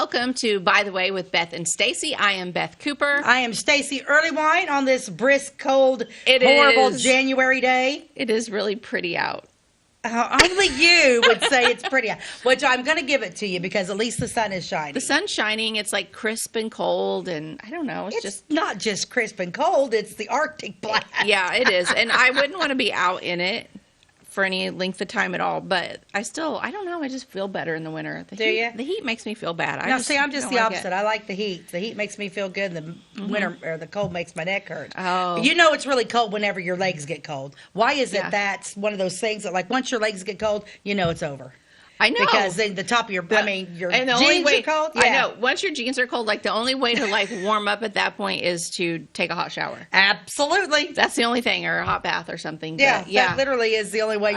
welcome to By the Way with Beth and Stacey. I am Beth Cooper. I am Stacey Earlywine on this brisk, cold, It horrible is. January day. It is really pretty out. Only you would say it's pretty, which I'm going to give it to you because at least the sun is shining. The sun's shining. It's like crisp and cold, and I don't know. It's just not just crisp and cold. It's the Arctic blast. Yeah, it is. And I wouldn't want to be out in it for any length of time at all. But I don't know. I just feel better in the winter. Do you? The heat makes me feel bad. I'm just the opposite. I like the heat. The heat makes me feel good. The winter or the cold makes my neck hurt. Oh. You know it's really cold whenever your legs get cold. Why is it that's one of those things that, like, once your legs get cold, you know it's over? I know. Because then the top of your and your the jeans only way, are cold. Yeah. I know. Once your jeans are cold, like the only way to like warm up at that point is to take a hot shower. Absolutely. That's the only thing, or a hot bath or something. Yeah, but, yeah. That literally is the only way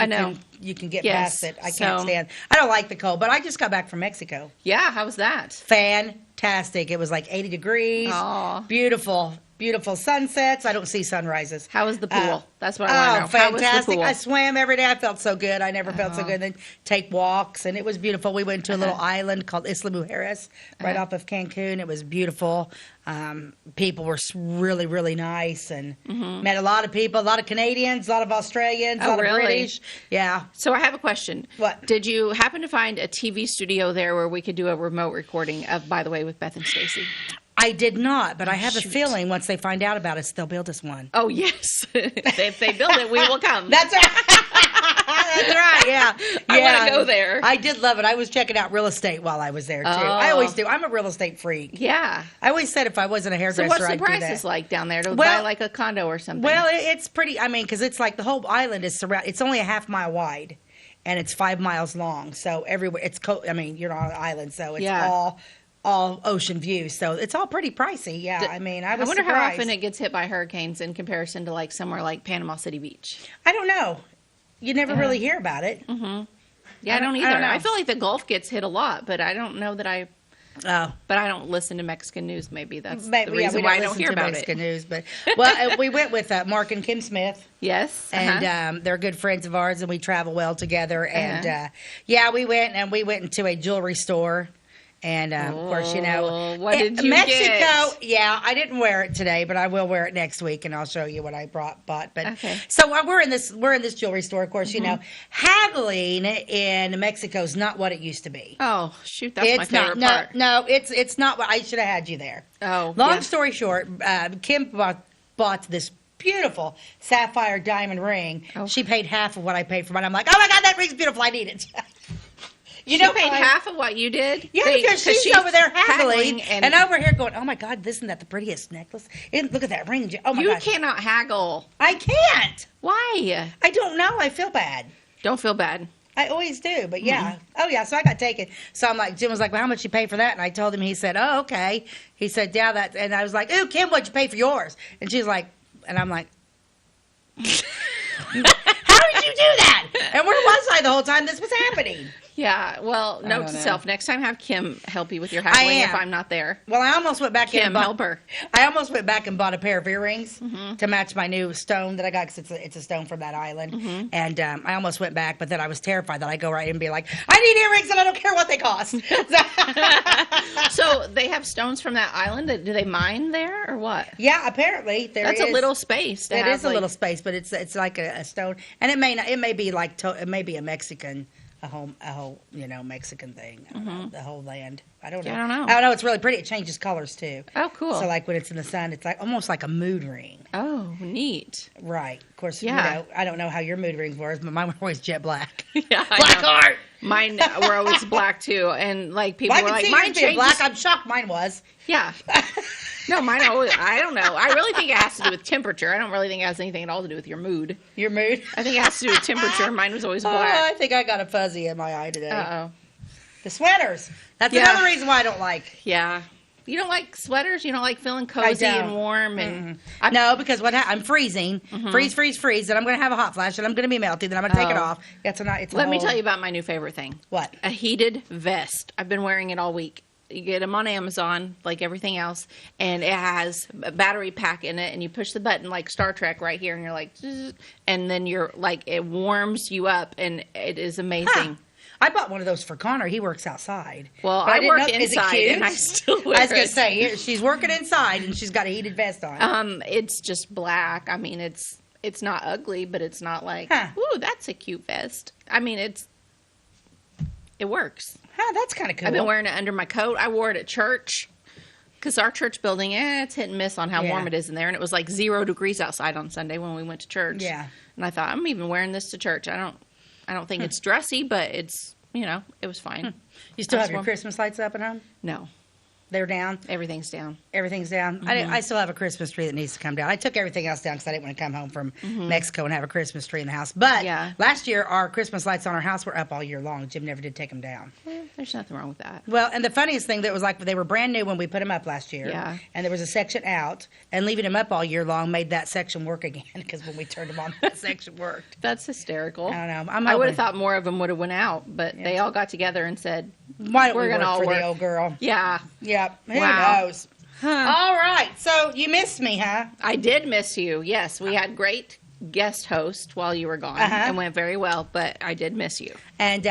you can get past it. I can't stand. I don't like the cold, but I just got back from Mexico. Yeah, how was that? Fantastic. It was like 80 degrees. Aww. Beautiful sunsets. I don't see sunrises. How was the pool? That's what I want to know. Fantastic. How was the pool? I swam every day. I felt so good. I never felt so good. Then take walks, and it was beautiful. We went to a little island called Isla Mujeres, right off of Cancun. It was beautiful. People were really, really nice, and met a lot of people, a lot of Canadians, a lot of Australians, a lot of British. Yeah. So I have a question. What? Did you happen to find a TV studio there where we could do a remote recording of By the Way with Beth and Stacey? I did not, but I have a feeling once they find out about us, they'll build us one. Oh, yes. If they build it, we will come. That's right. That's right, yeah. I want to go there. I did love it. I was checking out real estate while I was there, too. I always do. I'm a real estate freak. Yeah. I always said if I wasn't a hairdresser, So what's the I'd do that. prices like down there to buy like a condo or something? Well, it's pretty, because it's like the whole island is surrounded. It's only a half mile wide, and it's 5 miles long. So everywhere, you're on an island, so it's all ocean view, so it's all pretty pricey. Yeah, I was wonder surprised. how often it gets hit by hurricanes in comparison to like somewhere like Panama City Beach. I don't know. You never really hear about it. Mm-hmm. Yeah, I don't either. I feel like the Gulf gets hit a lot, but I don't know that I. But I don't listen to Mexican news. Maybe that's the reason why I don't hear about Mexican news. But we went with Mark and Kim Smith. Yes, and they're good friends of ours, and we travel well together. And we went into a jewelry store. And, of course, what did you Mexico, get? yeah, I didn't wear it today, but I will wear it next week, and I'll show you what I bought. But so we're in this jewelry store, of course. You know, haggling in Mexico is not what it used to be. Oh shoot, that's my favorite part. No, it's not what I should have had you there. Oh, long story short, Kim bought this beautiful sapphire diamond ring. Oh. She paid half of what I paid for mine. I'm like, oh my God, that ring's beautiful. I need it. She paid half of what you did? Yeah, because she's over there haggling and over here going, oh, my God, isn't that the prettiest necklace? And look at that ring. Oh, my God. You cannot haggle. I can't. Why? I don't know. I feel bad. Don't feel bad. I always do, but yeah. Oh, yeah, so I got taken. So I'm like, Jim was like, well, how much you pay for that? And I told him, he said, oh, okay. He said, yeah, that. And I was like, ooh, Kim, what'd you pay for yours? And she's like, and I'm like, how did you do that? And where was I the whole time this was happening? Yeah, well, note to self: next time have Kim help you with your haggling if I'm not there. Well, I almost went back and help her. I almost went back and bought a pair of earrings to match my new stone that I got because it's a stone from that island. And I almost went back, but then I was terrified that I go right in and be like, I need earrings and I don't care what they cost. So they have stones from that island. Do they mine there or what? Yeah, apparently That's a little space. It is a little space, but it's like a stone, and it may be a Mexican. A whole, Mexican thing. I don't know, the whole land. I don't know. I don't know. I don't know. It's really pretty. It changes colors too. Oh, cool. So like when it's in the sun, it's like almost like a mood ring. Oh, neat. Right. Of course. Yeah. I don't know how your mood rings were, but mine were always jet black. Yeah. Black heart. Mine were always black too, and like people were like, "Mine changes." Black. I'm shocked. Mine was. Yeah. No, mine always. I don't know. I really think it has to do with temperature. I don't really think it has anything at all to do with your mood. Your mood? I think it has to do with temperature. Mine was always black. Oh, I think I got a fuzzy in my eye today. Uh-oh. The sweaters. That's another reason why I don't like. Yeah. You don't like sweaters? You don't like feeling cozy and warm? And no, because I'm freezing. Freeze. Then I'm going to have a hot flash, and I'm going to be melty. Then I'm going to take it off. Let me tell you about my new favorite thing. What? A heated vest. I've been wearing it all week. You get them on Amazon, like everything else, and it has a battery pack in it, and you push the button like Star Trek right here, and you're like, zzz, and then you're like, it warms you up, and it is amazing. Huh. I bought one of those for Connor. He works outside. Well, But I didn't work know- is it inside, cute? and I still wear I was gonna it. say she's working inside and she's got a heated vest on. It's just black. I mean, it's not ugly, but it's not like, ooh, that's a cute vest. I mean, it works. Huh, that's kind of cool. I've been wearing it under my coat. I wore it at church because our church building, it's hit and miss on how warm it is in there. And it was like 0 degrees outside on Sunday when we went to church. Yeah. And I thought, I'm even wearing this to church. I don't think it's dressy, but it's, it was fine. You still have your warm. Christmas lights up at home? No, They're down. everything's down. Everything's down. I still have a Christmas tree that needs to come down. I took everything else down because I didn't want to come home from Mexico and have a Christmas tree in the house. But last year, our Christmas lights on our house were up all year long. Jim never did take them down. There's nothing wrong with that. Well, and the funniest thing that was like they were brand new when we put them up last year. Yeah. And there was a section out, and leaving them up all year long made that section work again because when we turned them on, that section worked. That's hysterical. I don't know. I would have thought more of them would have went out, but they all got together and said, Why don't we're we gonna work all for work. the old girl? Yeah. Yep. Who Wow. knows? All right. So you missed me, huh? I did miss you. Yes, we had great guest host while you were gone. It went very well, but I did miss you. And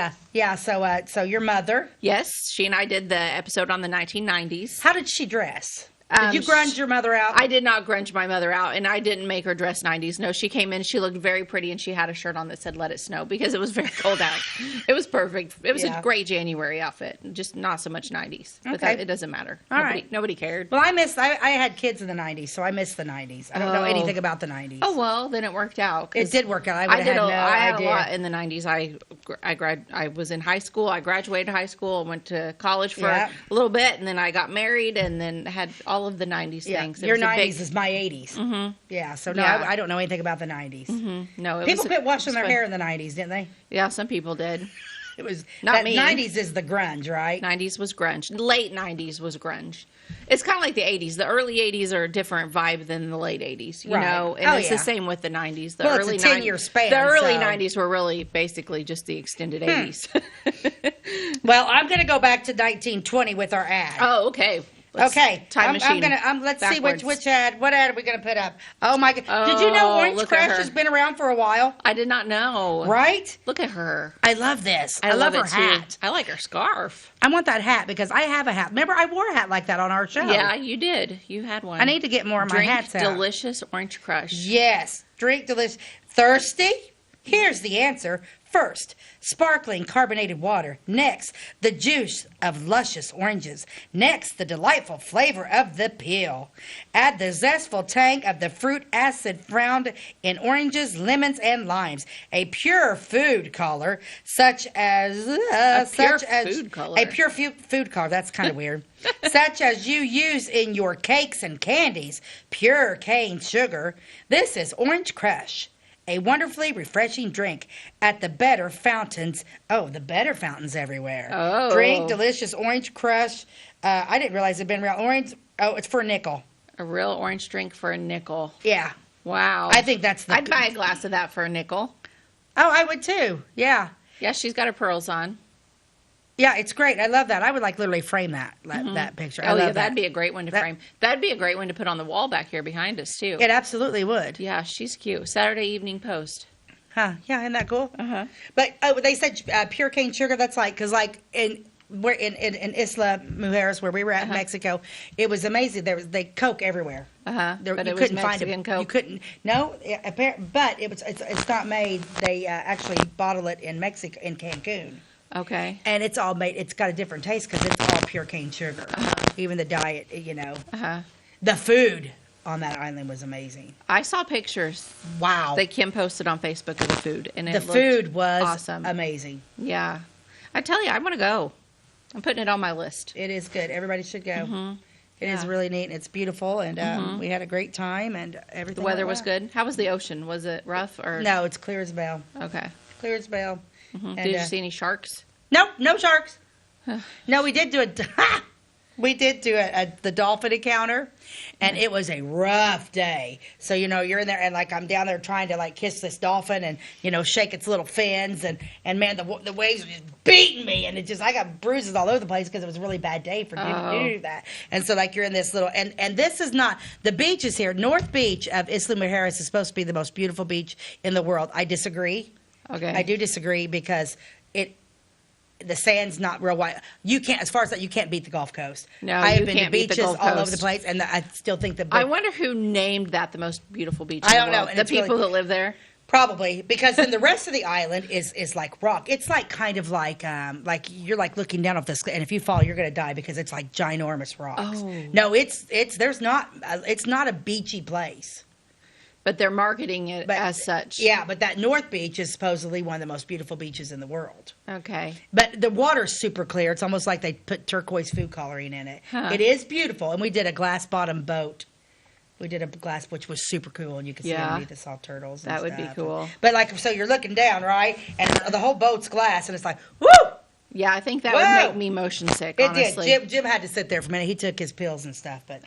so your mother. Yes, she and I did the episode on the 1990s. How did she dress? Did you grunge your mother out? I did not grunge my mother out, and I didn't make her dress 90s. No, she came in, she looked very pretty, and she had a shirt on that said "Let It Snow" because it was very cold out. It was perfect. It was a great January outfit, just not so much 90s. But Okay. it doesn't matter. All right. Nobody cared. Well, I had kids in the 90s, so I missed the 90s. I don't know anything about the 90s. Oh, well, then it worked out. 'cause It did work out. I I would have did. had no I had idea. a lot in the 90s. I was in high school. I graduated high school. I went to college for a little bit, and then I got married, and then had all of the 90s things. It Your was a 90s is my 80s. Mm-hmm. Yeah, so no, Yeah. I don't know anything about the 90s. Mm-hmm. No, People quit washing their fun. hair in the 90s, didn't they? Yeah, some people did. It was Not that me. 90s is the grunge, right? 90s was grunge. Late 90s was grunge. It's kind of like the 80s. The early 80s are a different vibe than the late 80s, you Right. know? And Oh, it's yeah. the same with the 90s. The Well, it's early a 10-year span, The early so- 90s were really basically just the extended 80s. Well, I'm going to go back to 1920 with our ad. Oh, okay. Okay, Time machine. Let's see backwards. which ad. What ad are we gonna put up? Oh my God! Did you know Orange look at Crush her. has been around for a while? I did not know. Right? Look at her. I love this. I love love her it too. hat. I like her scarf. I want that hat because I have a hat. Remember, I wore a hat like that on our show. Yeah, you did. You had one. I need to get more of my Drink hats out. delicious Orange Crush. Yes, drink delicious. Thirsty? Here's the answer. First, sparkling carbonated water. Next, the juice of luscious oranges. Next, the delightful flavor of the peel. Add the zestful tang of the fruit acid found in oranges, lemons, and limes. A pure food color, such as food color. A pure food color. That's kind of weird. Such as you use in your cakes and candies. Pure cane sugar. This is Orange Crush. A wonderfully refreshing drink at the Better Fountains. Oh, the Better Fountains everywhere. Oh. Drink delicious Orange Crush. I didn't realize it'd been around. Orange. Oh, it's for a nickel. A real orange drink for a nickel. Yeah. Wow. I think that's the. I'd buy a glass of that for a nickel. Oh, I would too. Yeah. Yeah, she's got her pearls on. Yeah, it's great. I love that. I would like literally frame that picture. I Oh, love yeah, that. that'd be a great one to frame. That'd be a great one to put on the wall back here behind us, too. It absolutely would. Yeah, she's cute. Saturday Evening Post. Huh? Yeah, isn't that cool? Uh-huh. But they said pure cane sugar. That's like because like in Isla Mujeres where we were at in Mexico, it was amazing. They Coke everywhere. But you it was couldn't Mexican find it. Coke. You couldn't. No, but it's not made. They actually bottle it in Mexico in Cancun. Okay. And it's all made. It's got a different taste because it's all pure cane sugar. Even the diet, the food on that island was amazing. I saw pictures Wow, that Kim posted on Facebook of the food, and the food was awesome. amazing. Yeah, I tell you, I want to go. I'm putting it on my list. It is good. Everybody should go. It is Yeah. really neat and it's beautiful and we had a great time and everything. The weather went was well. good. How was the ocean? Was it rough or No, it's clear as a bell. Okay. Clear as a bell. And, Did you see any sharks? Nope, no sharks. No, we did do it. We did do the dolphin encounter, and it was a rough day. So, you're in there, and, like, I'm down there trying to, like, kiss this dolphin and, shake its little fins, and man, the waves were just beating me, and I got bruises all over the place because it was a really bad day for doing that. And so, like, you're in this little, and this is not, the beach is here. North Beach of Isla Mujeres is supposed to be the most beautiful beach in the world. I disagree. Okay. I do disagree because the sand's not real white. You can't, as far as that, you can't beat the Gulf Coast. No, I have you been can't to beat the beaches Gulf all over Coast. the place, and I still think the I wonder who named that the most beautiful beach in I the don't know, world. and The it's really- people that live there. Probably, because then the rest of the island is like rock. It's like kind of like you're like looking down off this, and if you fall, you're gonna die because it's like ginormous rocks. Oh. No, it's not a beachy place. But they're marketing it as such. Yeah, but that North Beach is supposedly one of the most beautiful beaches in the world. Okay. But the water's super clear. It's almost like they put turquoise food coloring in it. Huh. It is beautiful, and we did a glass bottom boat. We did a glass, which was super cool, and you could see underneath the salt turtles. And That would be stuff. cool. But like, so you're looking down, right, and the whole boat's glass, and it's like, woo! Yeah, I think that Whoa! would make me motion sick, It honestly. did. Jim had to sit there for a minute. He took his pills and stuff, but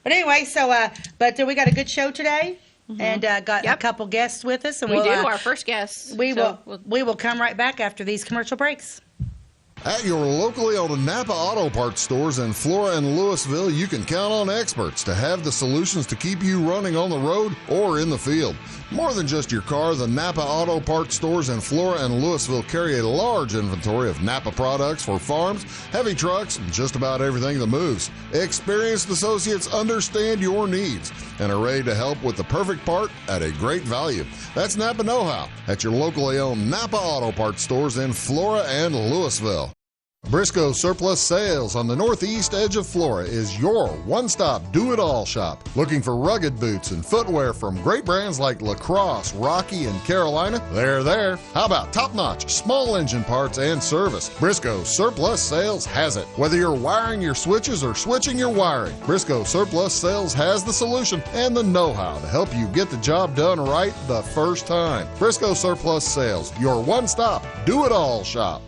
anyway, so but we got a good show today, and got a couple guests with us, and We we'll, do, our first guest. we will come right back after these commercial breaks. At your locally owned Napa Auto Parts stores in Flora and Louisville, you can count on experts to have the solutions to keep you running on the road or in the field. More than just your car, the Napa Auto Parts stores in Flora and Louisville carry a large inventory of Napa products for farms, heavy trucks, and just about everything that moves. Experienced associates understand your needs and are ready to help with the perfect part at a great value. That's Napa Know-How at your locally owned Napa Auto Parts stores in Flora and Louisville. Briscoe Surplus Sales on the northeast edge of Flora is your one-stop do-it-all shop. Looking for rugged boots and footwear from great brands like Lacrosse, Rocky, and Carolina? They're there. How about top-notch small engine parts and service? Briscoe Surplus Sales has it. Whether you're wiring your switches or switching your wiring, Briscoe Surplus Sales has the solution and the know-how to help you get the job done right the first time. Briscoe Surplus Sales, your one-stop do-it-all shop.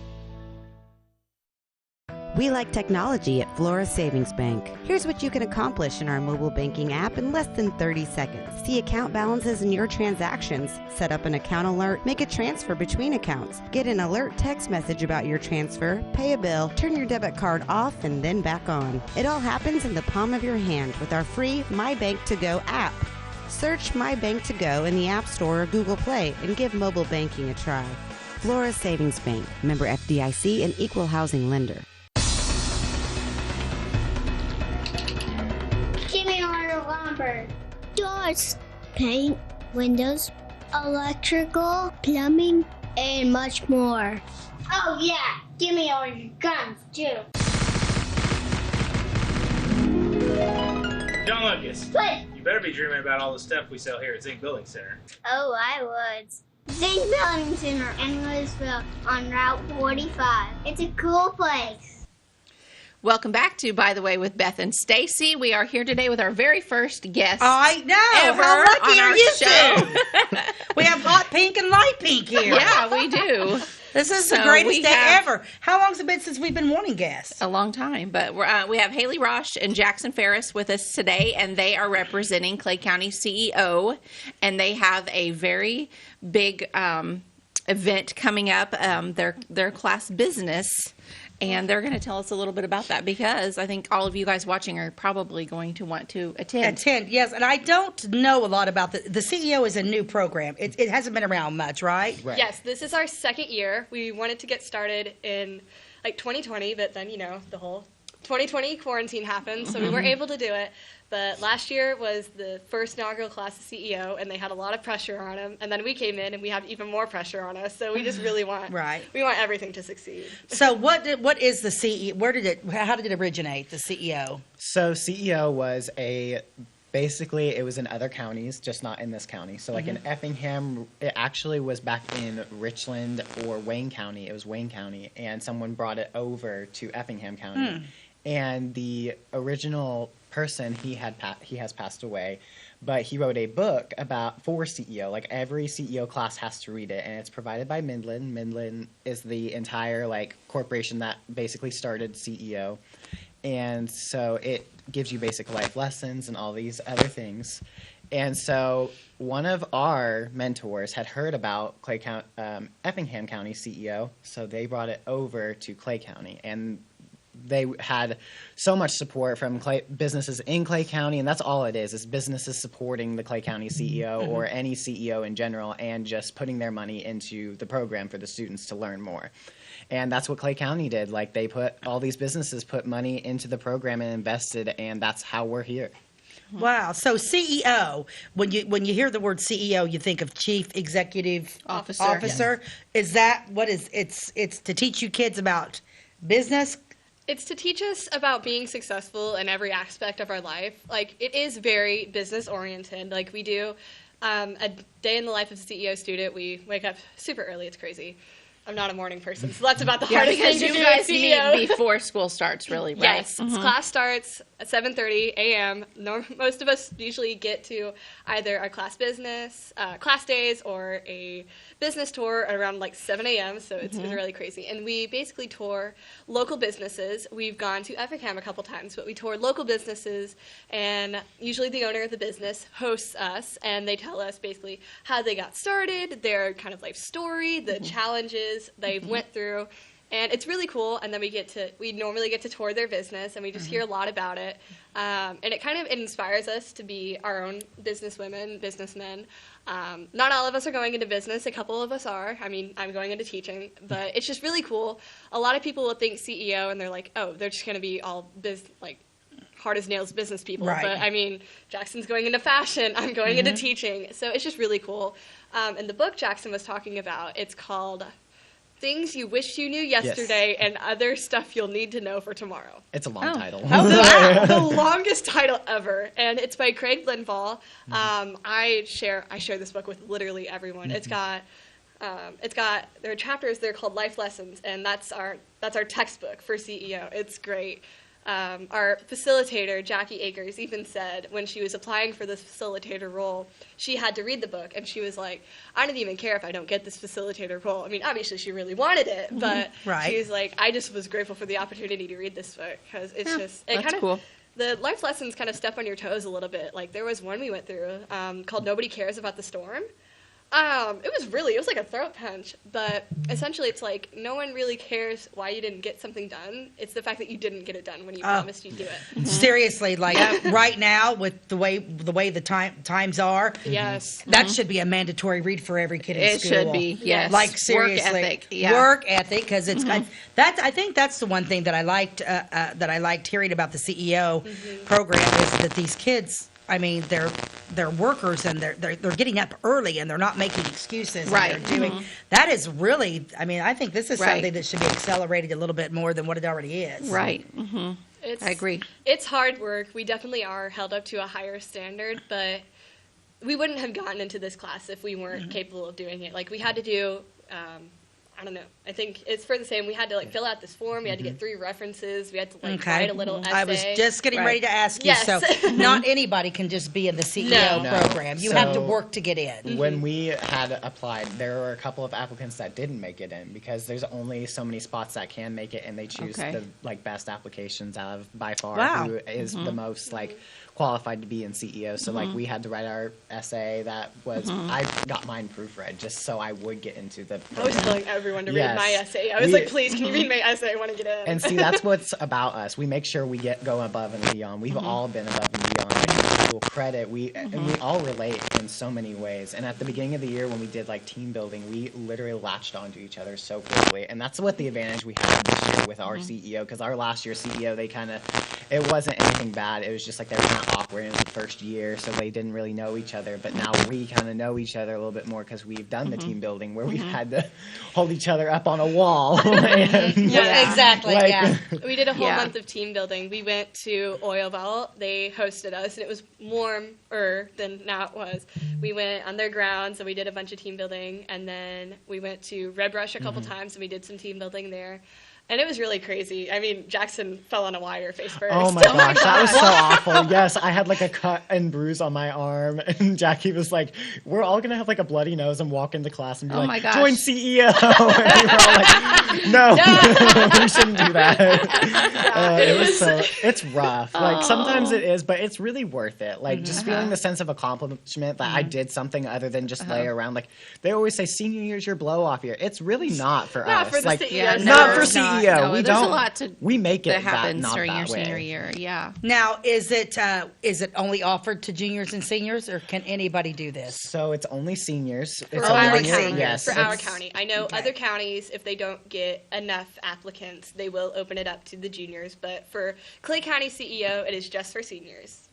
We like technology at Flora Savings Bank. Here's what you can accomplish in our mobile banking app in less than 30 seconds. See account balances in your transactions, set up an account alert, make a transfer between accounts, get an alert text message about your transfer, pay a bill, turn your debit card off and then back on. It all happens in the palm of your hand with our free My Bank to Go app. Search My Bank to Go in the App Store or Google Play and give mobile banking a try. Flora Savings Bank, member FDIC and equal housing lender. Lumber, doors, paint, windows, electrical, plumbing, and much more. Oh yeah, give me all your guns too. John Lucas, What? you better be dreaming about all the stuff we sell here at Zink Building Center. Oh, I would. Zink Building Center in Louisville on Route 45. It's a cool place. Welcome back to By the Way with Beth and Stacey. We are here today with our very first guest I know. ever How lucky on are our you show. two? We have hot pink and light pink here. Yeah, we do. This is So the greatest we day have- ever. How long's it been since we've been wanting guests? A long time, but we have Haley Rosch and Jackson Farris with us today, and they are representing Clay County CEO, and they have a very big event coming up, their class business, and they're going to tell us a little bit about that because I think all of you guys watching are probably going to want to attend. Yes, and I don't know a lot about the CEO is a new program. It hasn't been around much, right? Yes, this is our second year. We wanted to get started in like 2020, but then, the whole 2020 quarantine happened, so we weren't able to do it. But last year was the first inaugural class of CEO, and they had a lot of pressure on them. And then we came in, and we have even more pressure on us. So we just really want we want everything to succeed. So what is the CEO? How did it originate? The CEO. So CEO was basically it was in other counties, just not in this county. So like in Effingham, it actually was back in Richland or Wayne County. It was Wayne County, and someone brought it over to Effingham County. And the original person, he has passed away, but he wrote a book for CEO. Like every CEO class has to read it, and it's provided by Midland. Midland is the entire corporation that basically started CEO, and so it gives you basic life lessons and all these other things. And so one of our mentors had heard about Effingham County CEO, so they brought it over to Clay County, and they had so much support from businesses in Clay County, and that's all it is businesses supporting the Clay County CEO or any CEO in general, and just putting their money into the program for the students to learn more. And that's what Clay County did. Like, they all these businesses put money into the program and invested, and that's how we're here. Wow. So CEO, when you hear the word CEO, you think of Chief Executive Officer. Is that what is it's to teach you kids about business? It's to teach us about being successful in every aspect of our life. Like, it is very business oriented. Like, we do a day in the life of a CEO student. We wake up super early. It's crazy. I'm not a morning person, so that's about the hardest thing to do as CEO. Meet before school starts, really, right? Yes, class starts at 7:30 a.m. Most of us usually get to either our class days or a business tour around like 7 a.m., so it's really crazy. And we basically tour local businesses. We've gone to Effingham a couple times, but we tour local businesses, and usually the owner of the business hosts us, and they tell us basically how they got started, their kind of life story, the challenges they went through, and it's really cool. And then we normally get to tour their business, and we just hear a lot about it, and it kind of inspires us to be our own businesswomen, businessmen. Not all of us are going into business. A couple of us are. I mean, I'm going into teaching, but it's just really cool. A lot of people will think CEO, and they're like, oh, they're just going to be all hard as nails business people. Right. But I mean, Jackson's going into fashion. I'm going into teaching. So it's just really cool. And the book Jackson was talking about, it's called Things You Wish You Knew Yesterday and Other Stuff You'll Need to Know for Tomorrow. It's a long title. The longest title ever. And it's by Craig Linvall. I share this book with literally everyone. It's got there are chapters there called Life Lessons, and that's our textbook for CEO. It's great. Our facilitator, Jackie Akers, even said when she was applying for this facilitator role, she had to read the book, and she was like, I don't even care if I don't get this facilitator role. I mean, obviously she really wanted it, but she was like, I just was grateful for the opportunity to read this book, because it's cool. The life lessons kind of step on your toes a little bit. Like, there was one we went through called Nobody Cares About the Storm. It was like a throat punch, but essentially it's like no one really cares why you didn't get something done. It's the fact that you didn't get it done when you promised you'd do it. Seriously, like right now with the way the times are, yes, that should be a mandatory read for every kid in school. It should be, yes. Like, seriously, work ethic, because it's I think that's the one thing that I liked hearing about the CEO program, is that these kids, I mean, they're workers, and they're getting up early, and they're not making excuses. Right. And they're doing that is really. I mean, I think this is something that should be accelerated a little bit more than what it already is. Right. I agree. It's hard work. We definitely are held up to a higher standard, but we wouldn't have gotten into this class if we weren't capable of doing it. Like, we had to do. I don't know. I think it's for the same. We had to fill out this form. We had to get 3 references. We had to write a little essay. I was just getting ready to ask you. Yes. So not anybody can just be in the CEO program. You have to work to get in. When we had applied, there were a couple of applicants that didn't make it in, because there's only so many spots that can make it, and they choose the best applications out of by far who is the most qualified to be in CEO. So we had to write our essay. That was I got mine proofread just so I would get into the program. I was telling everyone to read my essay. I was like, please, can you read my essay? I want to get in. And see, that's what's about us. We make sure we go above and beyond. We've all been above and beyond. People credit. And we all relate in so many ways. And at the beginning of the year, when we did team building, we literally latched onto each other so quickly. And that's what the advantage we had this year with our CEO, because our last year CEO, it wasn't anything bad. It was just they were kind of awkward in the first year, so they didn't really know each other. But now we kind of know each other a little bit more, because we've done the team building where we've had to hold each other up on a wall. Exactly. We did a whole month of team building. We went to Oil Vault. They hosted us, and it was warmer than now it was. We went on their grounds, and we did a bunch of team building. And then we went to Red Brush a couple times, and we did some team building there. And it was really crazy. I mean, Jackson fell on a wire face first. Oh my gosh, that was so awful. Yes, I had a cut and bruise on my arm, and Jackie was like, "We're all gonna have a bloody nose and walk into class and be join CEO." And we were all like, "No, we shouldn't do that." It's rough. Sometimes it is, but it's really worth it. Just feeling the sense of accomplishment that I did something other than just lay around. They always say senior year's your blow off year. It's really not for us. For the CEO. Not for CEO. lot. Yeah, No, we there's don't. a lot to We make it that happens not during that your way. senior year. Yeah. Now, is it only offered to juniors and seniors, or can anybody do this? So it's only seniors. For It's our only only seniors. county. Yes, For our it's- county. I know Okay. other counties, if they don't get enough applicants, they will open it up to the juniors. But for Clay County CEO, it is just for seniors.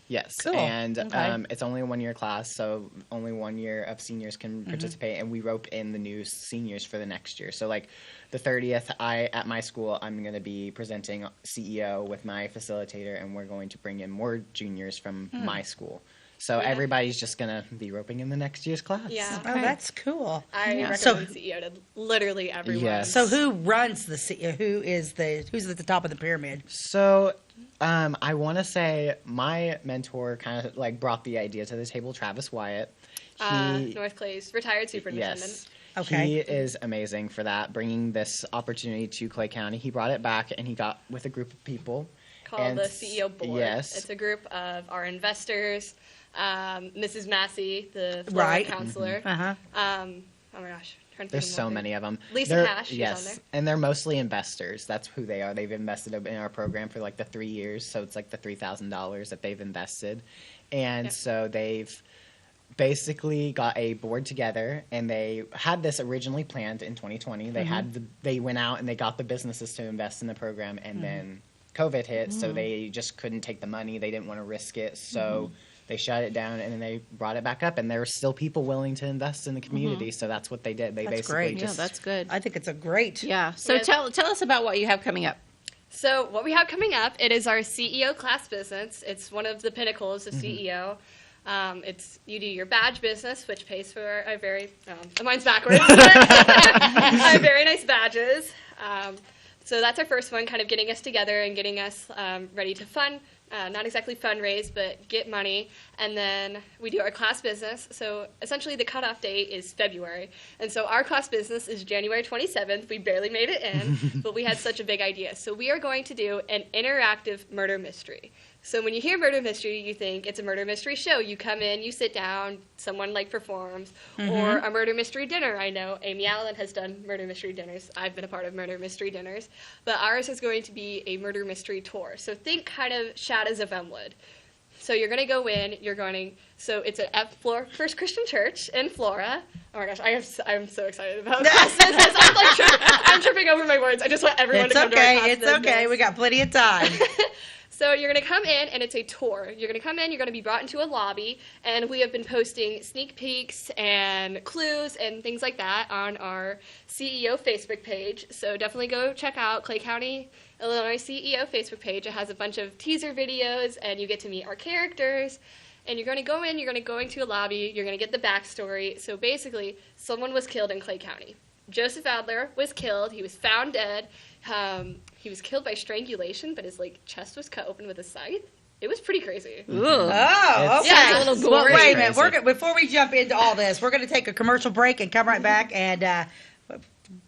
Yes, Cool. and Okay. it's only a 1-year class, so only 1 year of seniors can participate, and we rope in the new seniors for the next year. So like the 30th, at my school, I'm going to be presenting CEO with my facilitator, and we're going to bring in more juniors from my school. So everybody's just going to be roping in the next year's class. Yeah. Oh, that's cool. I recommend So- CEO to literally everyone. Yes. So who runs the CEO? Who's at the top of the pyramid? So, I want to say my mentor kind of like brought the idea to the table, Travis Wyatt. North Clay's retired superintendent. Yes. Okay. He is amazing for that, bringing this opportunity to Clay County. He brought it back, and he got with a group of people. Called and the CEO Board. Yes. It's a group of our investors, Mrs. Massey, the Florida Right. counselor. Uh-huh. Oh my gosh. Trying to think There's of so one. many of them. Lisa Cash, she's yes, on there. and they're mostly investors. That's who they are. They've invested in our program for like the 3 years, so it's like the $3,000 that they've invested, and Yep. so they've basically got a board together, and they had this originally planned in 2020. They they went out and they got the businesses to invest in the program, and then COVID hit, so they just couldn't take the money. They didn't want to risk it, so they shut it down, and then they brought it back up, and there were still people willing to invest in the community, so that's what they did. They That's basically great. Yeah, just that's good. I think it's a great. Yeah. So Yes. tell us about what you have coming up. So what we have coming up, it is our CEO class business. It's one of the pinnacles of CEO. It's you do your badge business, which pays for a very mine's backwards. Very nice badges. So that's our first one, kind of getting us together and getting us ready to not exactly fundraise, but get money. And then we do our class business. So essentially the cutoff date is February. And so our class business is January 27th. We barely made it in, but we had such a big idea. So we are going to do an interactive murder mystery. So when you hear murder mystery, you think it's a murder mystery show. You come in, you sit down, someone like performs, or a murder mystery dinner. I know Amy Allen has done murder mystery dinners. I've been a part of murder mystery dinners. But ours is going to be a murder mystery tour. So think kind of Shadows of Elmwood. So you're going to go in, so it's at First Christian Church in Flora. Oh my gosh, I'm so excited about class business. I'm tripping over my words. I just want everyone It's to come to our class okay. It's business. okay. We got plenty of time. So you're going to come in, and it's a tour. You're going to come in, you're going to be brought into a lobby, and we have been posting sneak peeks and clues and things like that on our CEO Facebook page. So definitely go check out Clay County, Illinois CEO Facebook page. It has a bunch of teaser videos, and you get to meet our characters. And you're going to go in, you're going to go into a lobby, you're going to get the backstory. So basically, someone was killed in Clay County. Joseph Adler was killed. He was found dead. He was killed by strangulation, but his chest was cut open with a scythe. It was pretty crazy. Ooh. Oh, It's- okay. Yeah, a little Well, gory. wait a minute. Crazy. Before we jump into all this, we're going to take a commercial break and come right back. And,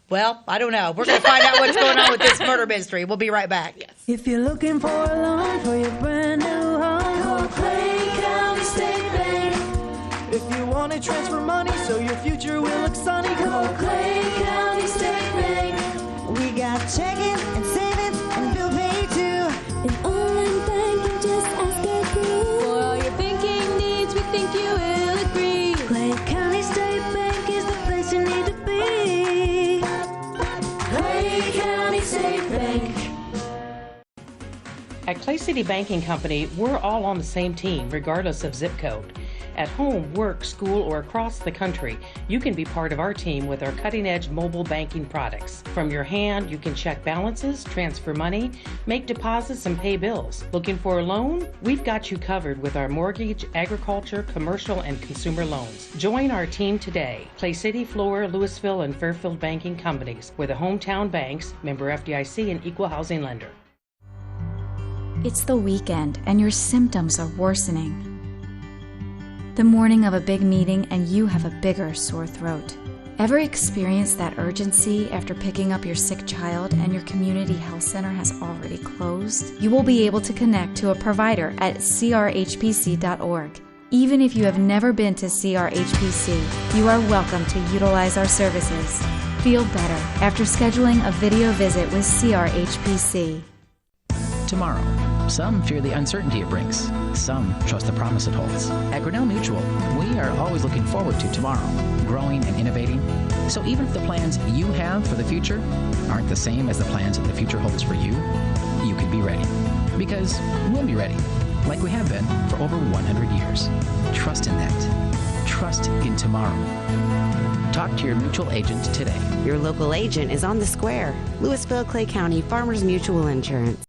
well, I don't know. We're going to find out what's going on with this murder mystery. We'll be right back. Yes. If you're looking for a loan for your brand new home, call Clay County State Bank. If you want to transfer money so your future will look sunny, call Clay County State Bank. We got checking and savings and bill pay too. An online banking, just ask our crew. For all your banking needs, we think you will agree. Clay County State Bank is the place you need to be. Clay County State Bank. At Clay City Banking Company, we're all on the same team, regardless of zip code. At home, work, school, or across the country, you can be part of our team with our cutting-edge mobile banking products. From your hand, you can check balances, transfer money, make deposits, and pay bills. Looking for a loan? We've got you covered with our mortgage, agriculture, commercial, and consumer loans. Join our team today. Clay City, Flora, Louisville, and Fairfield Banking Companies. We're the hometown banks, member FDIC, and equal housing lender. It's the weekend and your symptoms are worsening. The morning of a big meeting and you have a bigger sore throat. Ever experienced that urgency after picking up your sick child and your community health center has already closed? You will be able to connect to a provider at crhpc.org. Even if you have never been to CRHPC, you are welcome to utilize our services. Feel better after scheduling a video visit with CRHPC. Tomorrow. Some fear the uncertainty it brings. Some trust the promise it holds. At Grinnell Mutual, we are always looking forward to tomorrow, growing and innovating. So even if the plans you have for the future aren't the same as the plans that the future holds for you, you can be ready. Because we'll be ready, like we have been for over 100 years. Trust in that. Trust in tomorrow. Talk to your mutual agent today. Your local agent is on the square. Louisville, Clay County Farmers Mutual Insurance.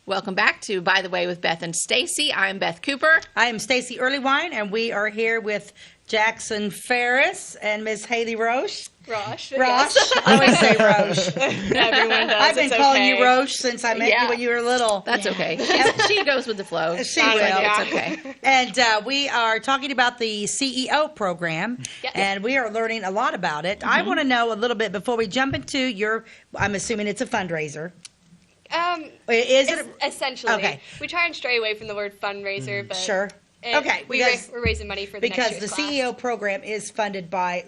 Welcome back to By the Way with Beth and Stacey. I'm Beth Cooper. I am Stacey Earlywine, and we are here with Jackson Farris and Miss Haley Rosch. Rosch. Rosch. I always say Roche. Everyone does. I've been It's calling okay. you Roche since I met you when you were little. That's okay. She goes with the flow. She will. It's okay. And we are talking about the CEO program, Yes. and we are learning a lot about it. I want to know a little bit before we jump into your, I'm assuming it's a fundraiser. Is it? Essentially. Okay. We try and stray away from the word fundraiser, but Sure. Okay, we're raising money for the next because year's the class. CEO program is funded by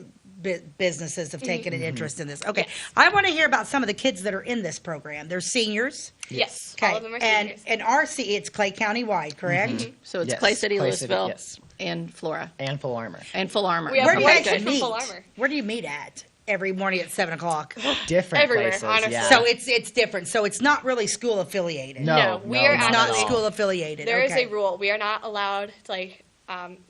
businesses have taken an interest in this. Okay, I want to hear about some of the kids that are in this program. They're seniors. Yes, Okay, all of them are seniors. and it's Clay County wide, correct? So it's Yes, Clay City, Clay City, Louisville, yes. and Flora. And full armor. And Full Armor. We have Where do you Okay. guys From meet? Full Armor. Where do you meet at? Every morning at 7:00. Different Everywhere, places. honestly. Yeah. So it's different. So it's not really school affiliated. No, we are It's not not at all. school affiliated. There is okay. a rule. We are not allowed to,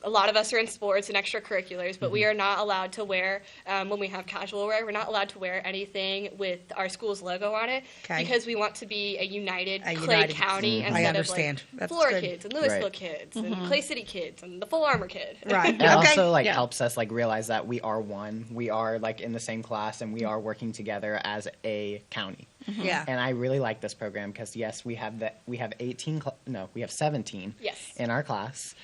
a lot of us are in sports and extracurriculars, but we are not allowed to wear, when we have casual wear, we're not allowed to wear anything with our school's logo on it Okay. because we want to be a united A Clay united- County I instead understand. of That's Flora good. kids and Louisville Right. kids and Clay City kids and the Full Armor kid. Right. It Okay. also Yeah. helps us realize that we are one. We are in the same class and we are working together as a county. Yeah. And I really like this program because yes, we have 17 Yes. in our class.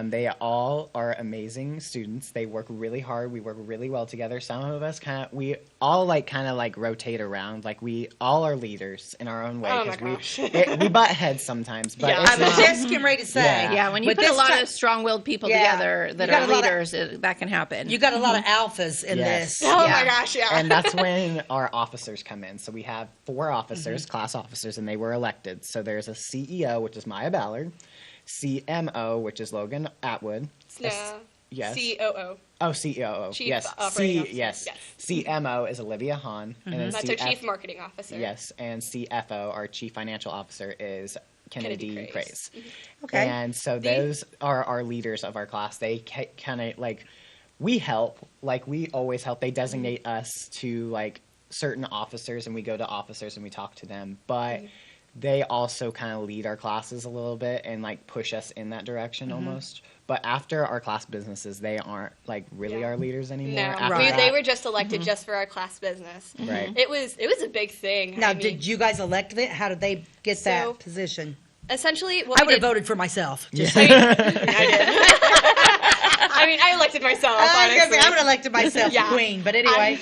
They all are amazing students. They work really hard. We work really well together. Some of us we all rotate around. We all are leaders in our own way. Oh my 'Cause gosh. we butt heads sometimes, but Yeah. it's I was not- just getting ready to say. Yeah. Yeah, when you But put a this lot time- of strong-willed people Yeah. together You that got are a lot of- leaders, that can happen. You got a lot of alphas in this. Oh Yeah. my gosh, yeah. And that's when our officers come in. So we have 4 Mm-hmm. officers, class officers, and they were elected. So there's a CEO, which is Maya Ballard, CMO, which is Logan Atwood. Yes. COO. Oh, COO. Chief yes. Operating Officer. Yes. Yes. CMO is Olivia Hahn. And then That's our Chief Marketing Officer. Yes. And CFO, our Chief Financial Officer, is Kennedy Kennedy Craze. Okay. And so those are our leaders of our class. They kind of we help, we always help. They designate us to certain officers, and we go to officers and we talk to them. But they also kind of lead our classes a little bit and push us in that direction almost. But after our class businesses, they aren't really our leaders anymore. No, After Right. they that- were just elected just for our class business. Right. It was a big thing. Now, I mean, did you guys elect it? How did they get So- that position? essentially what I we would have did, voted for myself. Just I did. I mean, I elected myself. I was gonna Honestly. say, I would have elected myself Yeah. queen, but anyway.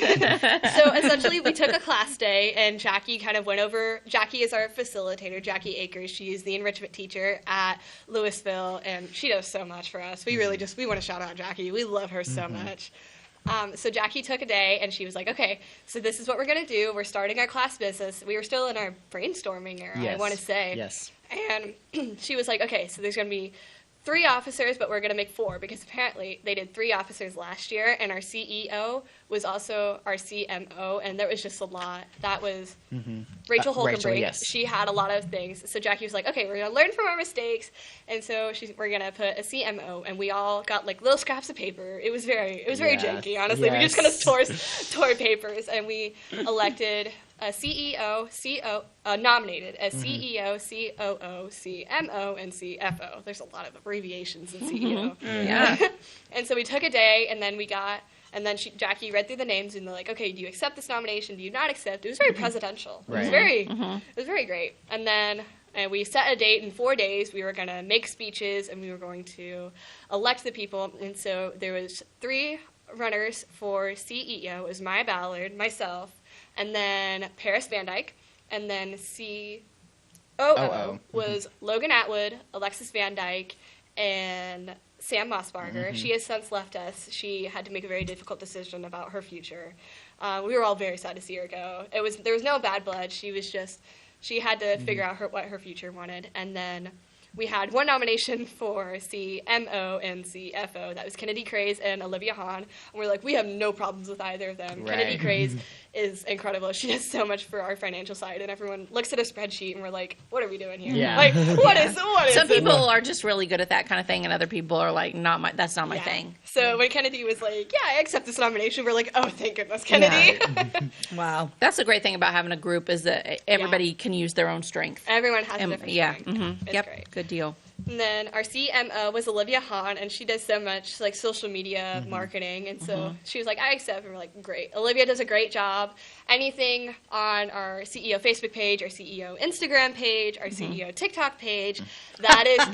So essentially, we took a class day, and Jackie kind of went over. Jackie is our facilitator, Jackie Akers. She is the enrichment teacher at Louisville, and she does so much for us. We really we want to shout out Jackie. We love her so much. So Jackie took a day, and she was like, okay, so this is what we're going to do. We're starting our class business. We were still in our brainstorming era, I want to say. Yes. And she was like, okay, so there's going to be 3 officers, but we're going to make 4 because apparently they did 3 officers last year, and our CEO was also our CMO, and there was just a lot. That was Rachel Holkenbrink. yes. She had a lot of things. So Jackie was like, okay, we're going to learn from our mistakes, and so we're going to put a CMO, and we all got little scraps of paper. It was very Yes. janky, honestly. We just kind of tore papers, and we elected a CEO, nominated as CEO, COO, CMO, and CFO. There's a lot of abbreviations in CEO. Yeah. And so we took a day, and then Jackie read through the names, and they're like, okay, do you accept this nomination? Do you not accept? It was very presidential. It was Right. it was very great. And then we set a date in 4 days. We were going to make speeches, and we were going to elect the people. And so there was 3 runners for CEO. It was Maya Ballard, myself, and then Paris Van Dyke, and then COO was Logan Atwood, Alexis Van Dyke, and Sam Mossbarger. She has since left us. She had to make a very difficult decision about her future. We were all very sad to see her go. There was no bad blood. She had to figure out what her future wanted. And then we had one nomination for CMO and CFO. That was Kennedy Craze and Olivia Hahn. And we're like, we have no problems with either of them. Right. Kennedy Craze is incredible. She does so much for our financial side, and everyone looks at a spreadsheet and we're like, what are we doing here? Yeah. Like, what is Some this? people are just really good at that kind of thing, and other people are like, that's not my thing. So when Kennedy was like, yeah, I accept this nomination, we're like, oh, thank goodness, Kennedy. Wow. That's the great thing about having a group is that everybody can use their own strength. Everyone has a different strength. It's Yep. great. Good deal. And then our CMO was Olivia Hahn, and she does so much like social media marketing, and so she was like, I accept, and we're like, great. Olivia does a great job. Anything on our CEO Facebook page, our CEO Instagram page, our CEO TikTok page, that is,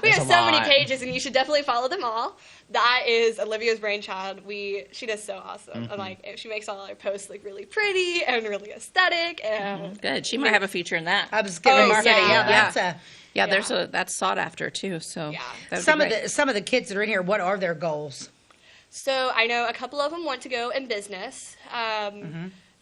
we have so many pages, and you should definitely follow them all. That is Olivia's brainchild. She does so awesome. And like, she makes all our posts like really pretty and really aesthetic. And Good. She might have a future in that. I was giving marketing. That's sought after too. So some of the kids that are in here, what are their goals? So I know a couple of them want to go in business.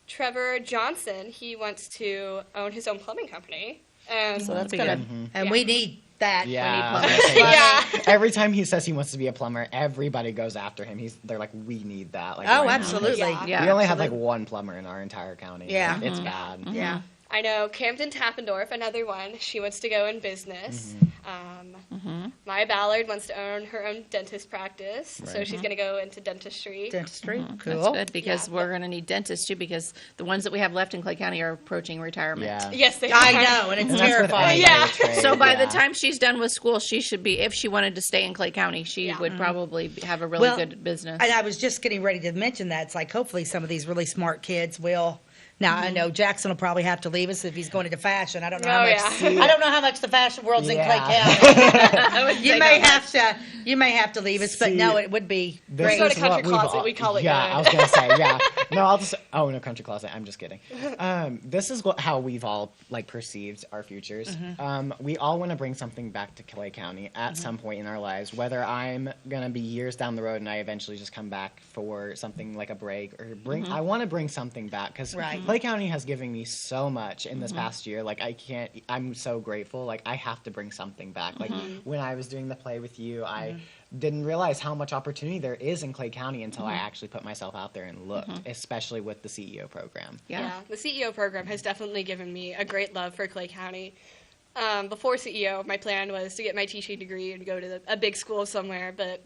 Trevor Johnson, he wants to own his own plumbing company. And So that's good. And we need that. Yeah. Every time he says he wants to be a plumber, everybody goes after him. They're like, we need that. Like, absolutely. We only have like one plumber in our entire county. Yeah. It's bad. Yeah. I know Camden Tappendorf, another one. She wants to go in business. Maya Ballard wants to own her own dentist practice, so she's going to go into dentistry. Cool. That's good because we're going to need dentists too because the ones that we have left in Clay County are approaching retirement. Yeah. Yes, they are. I know, and it's terrifying. So by the time she's done with school, she should be, if she wanted to stay in Clay County, she would probably have a really good business. And I was just getting ready to mention that. It's like hopefully some of these really smart kids will. Now I know Jackson will probably have to leave us if he's going into fashion. I don't know how much. I don't know how much the fashion world's in Clay County. You may have to leave us, but no, it would be great. Go to Country Closet. We call it. Yeah, I was gonna say No, Country Closet. I'm just kidding. This is how we've all like perceived our futures. We all want to bring something back to Clay County at some point in our lives. Whether I'm gonna be years down the road and I eventually just come back for something like a break or I want to bring something back because. Clay County has given me so much in this past year. Like, I'm so grateful. Like, I have to bring something back. Like, when I was doing the play with you, I didn't realize how much opportunity there is in Clay County until I actually put myself out there and looked, especially with the CEO program. Yeah, the CEO program has definitely given me a great love for Clay County. Before CEO, my plan was to get my teaching degree and go to a big school somewhere, but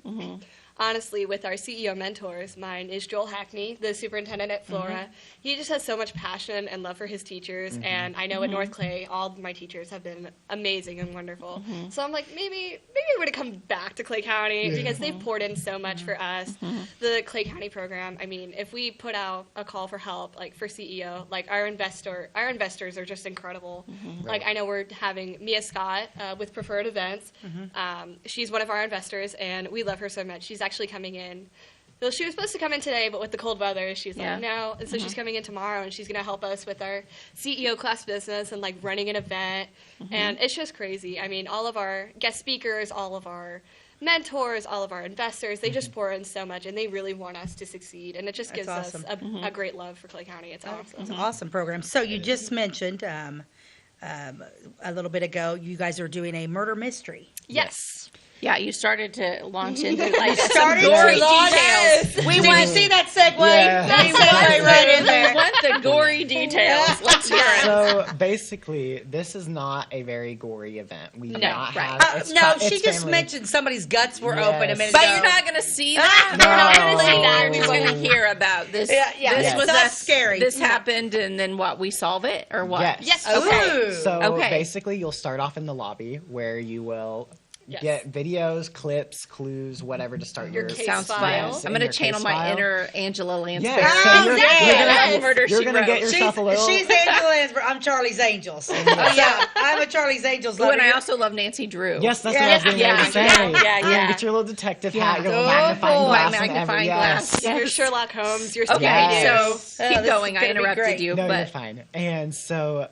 honestly, with our CEO mentors, mine is Joel Hackney, the superintendent at Flora. He just has so much passion and love for his teachers, and I know at North Clay, all of my teachers have been amazing and wonderful. So I'm like, maybe I'm going to come back to Clay County because they've poured in so much for us. The Clay County program, I mean, if we put out a call for help, like for CEO, like our investors are just incredible. Like I know we're having Mia Scott with Preferred Events. She's one of our investors, and we love her so much. She's actually coming in. Well, she was supposed to come in today, but with the cold weather, she's like, no. And so she's coming in tomorrow, and she's going to help us with our CEO class business and, like, running an event. And it's just crazy. I mean, all of our guest speakers, all of our mentors, all of our investors, they just pour in so much, and they really want us to succeed. And it just gives us a great love for Clay County. It's awesome. It's an awesome program. So you just mentioned a little bit ago, you guys are doing a murder mystery. Yes. Yeah, you started to launch into like some gory details. details. Did you see that segue? Yeah. That segue right in there. We want the gory details. Let's hear it. So basically, this is not a very gory event. We do not have. She just mentioned somebody's guts were open a minute But ago. you're not going to see that. You're not going to see that. We're just going to hear about this. This was that's scary. This happened, and then what? We solve it, or what? Yes. Okay. So basically, you'll start off in the lobby where you will. Get videos, clips, clues, whatever to start your sounds file. I'm going to channel my inner Angela Lansbury. You're going to get yourself a little. She's Angela Lansbury. I'm Charlie's Angels. I'm a Charlie's Angels lover. And I also love Nancy Drew. Yes, that's what I was getting ready to say. Yeah. Get your little detective hat, your little magnifying glass. Your Sherlock Holmes, your Okay, so keep going. I interrupted you. No, but you're fine. And so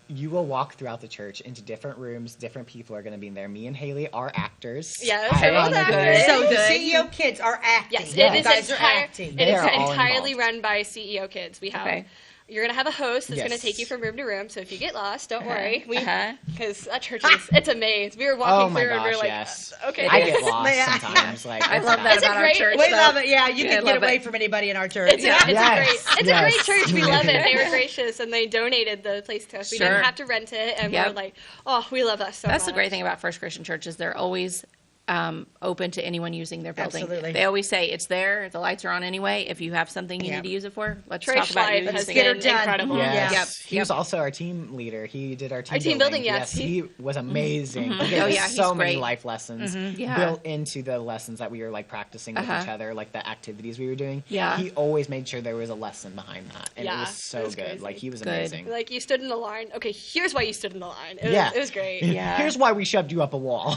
you will walk throughout the church into different rooms. Different people are going to be in there. Me and Haley are actors. Yes, we're both actors. So Good. the CEO kids are acting. Yes, You it is guys are acting. It is They are all entirely involved. run by CEO kids. We have. Okay. You're gonna have a host that's gonna Yes. take you from room to room. So if you get lost, don't worry. Uh-huh. Because that church it's a maze. We were walking Oh my through and we were gosh, like, yes. okay. I get lost Yeah. sometimes. Like, I it's love bad. that It's a about our great- church. We though. love it. Yeah, you Yeah, can I get love away it. from anybody in our church. It's a Yes. great Yes. church. We love it. They were gracious and they donated the place to us. We Sure. didn't have to rent it, and we Yep. were like, oh, we love that so much. That's the great thing about First Christian churches. They're always open to anyone using their building. Absolutely. They always say it's there. The lights are on anyway. If you have something you Yep. need to use it for, let's Church talk about life you has using get her it. been done. incredible. Yes. Yep. He was also our team leader. He did our team Our team building, yes. He was amazing. He Oh, gave yeah, us he's so many great. life lessons Yeah. built into the lessons that we were like practicing with Uh-huh. each other, like the activities we were doing. Yeah. He always made sure there was a lesson behind that. And it Yeah, was so it was good. crazy. Like he was Good. amazing. Like you stood in the line. Okay, here's why you stood in the line. It was great. Yeah. Here's why we shoved you up a wall.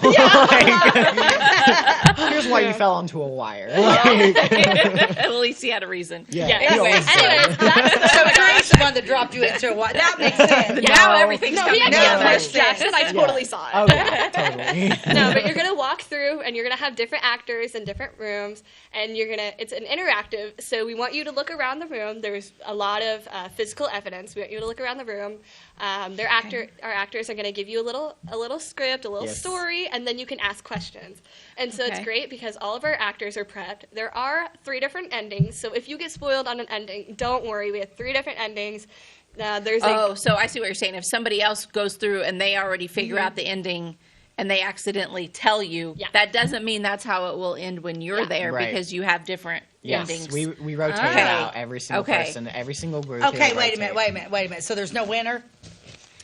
Like, here's why you fell onto a wire. At least he had a reason. Yeah. Yeah. he Anyways, always did. that's So Trace the one that dropped you into a white. That makes sense. Now everything's no, he coming actually together. pushed Jackson. I totally saw it. Oh, yeah, totally. No, but you're gonna walk through and you're gonna have different actors in different rooms, and it's an interactive. So we want you to look around the room. There's a lot of physical evidence. We want you to look around the room. Our actors are gonna give you a little script, a little Yes. story, and then you can ask questions. And so it's Okay. great because all of our actors are prepped. There are 3 different endings. So if you get spoiled on an ending, don't worry. We have 3 different endings. There's So I see what you're saying. If somebody else goes through and they already figure out the ending and they accidentally tell you, Yeah. that doesn't mean that's how it will end when you're Yeah. there Right. because you have different Yes, endings. we rotate Okay. it out every single Okay. person, every single group. Okay, we wait a minute, rotate. wait a minute. So there's no winner?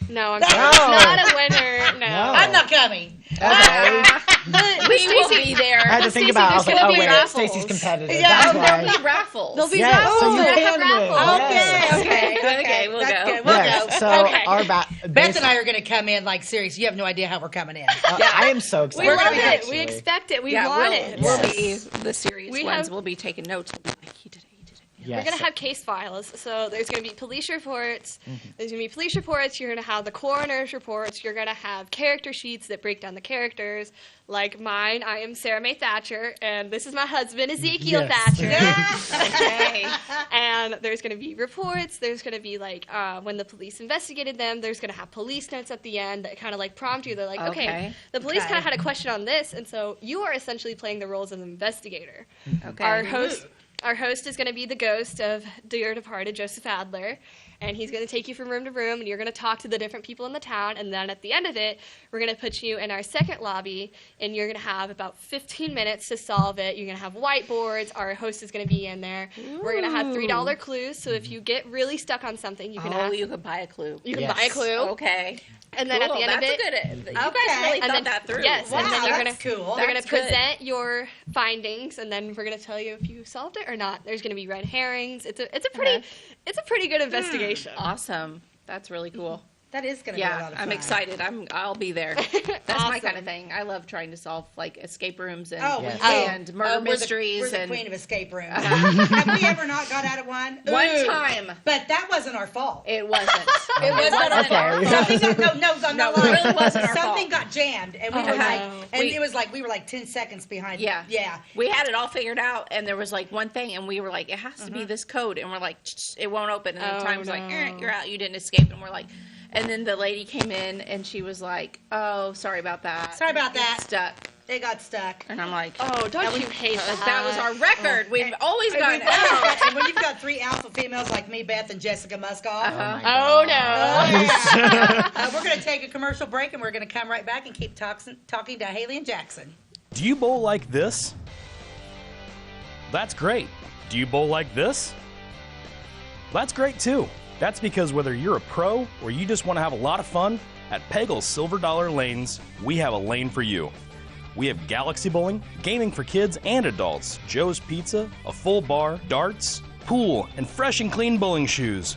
no, I'm No. sorry. It's not a winner. No. No. I'm not coming. Okay. But we will Stacey- be there. I had to think Stacey, about. I there's was like, gonna oh be wait, raffles. Stacey's competitive. Yeah, That's There'll why. be raffles. There'll be Yes, raffles. so you we're gonna can have win. raffles. Yes. Okay, we'll That's go. good. We'll Yes. go. So Okay. our Beth and I are going to come in like serious. You have no idea how we're coming in. I am so excited. We love gonna it. actually. We expect it. We Yeah, want we'll, it. we'll Yes. be the serious We ones. have- We'll be taking notes. We'll be like, he did it. Yes. We're going to have case files. So there's going to be police reports. There's going to be police reports. You're going to have the coroner's reports. You're going to have character sheets that break down the characters. Like mine, I am Sarah Mae Thatcher, and this is my husband, Ezekiel Yes. Thatcher. Okay. And there's going to be reports. There's going to be like when the police investigated them. There's going to have police notes at the end that kind of like prompt you. They're like, okay, Okay. the police Okay. kind of had a question on this, and so you are essentially playing the roles of an investigator. Okay. Our host is going to be the ghost of dear departed Joseph Adler, and he's going to take you from room to room, and you're going to talk to the different people in the town, and then at the end of it, we're going to put you in our second lobby, and you're going to have about 15 minutes to solve it. You're going to have whiteboards. Our host is going to be in there. We're going to have $3 clues, so if you get really stuck on something, you can Oh, ask. you could buy a clue. You can Yes. buy a clue. Okay. And then at the end of it, that's a good. You Okay. guys really and thought then, that through. Yes, Wow, and then you're that's gonna cool. they're gonna That's good. present your findings, and then we're gonna tell you if you solved it or not. There's gonna be red herrings. It's a pretty good investigation. Awesome. That's really cool. That is going to be a lot Yeah, of fun. I'm excited. I'll be there. That's my Awesome. kind of thing. I love trying to solve like escape rooms and Oh, Yes. and murder we're mysteries We're the and queen of escape rooms. Have we ever not got out of one? one Ooh. time But that wasn't our fault. it wasn't. It was not our Okay. fault. Something got, no, I'm not No, it lying. really wasn't our Something fault. got jammed, and we were Uh-huh. like, and We- it was like we were like 10 seconds behind. Yeah. yeah. We had it all figured out, and there was like one thing, and we were like, it has to be this code, and we're like, it won't open, and the Oh, time's like, no. you're out, you didn't escape, and we're like, and then the lady came in, and she was like, oh, sorry about that. Sorry about It's that. Stuck, It got stuck. and I'm like, Oh, don't you hate that? that was our record. We've always And gotten we've out. always got- and when you've got 3 alpha females like me, Beth, and Jessica Muskoff, Oh no. we're going to take a commercial break, and we're going to come right back and keep talking to Haley and Jackson. Do you bowl like this? That's great. Do you bowl like this? That's great too. That's because whether you're a pro or you just want to have a lot of fun, at Pegel's Silver Dollar Lanes, we have a lane for you. We have galaxy bowling, gaming for kids and adults, Joe's Pizza, a full bar, darts, pool, and fresh and clean bowling shoes.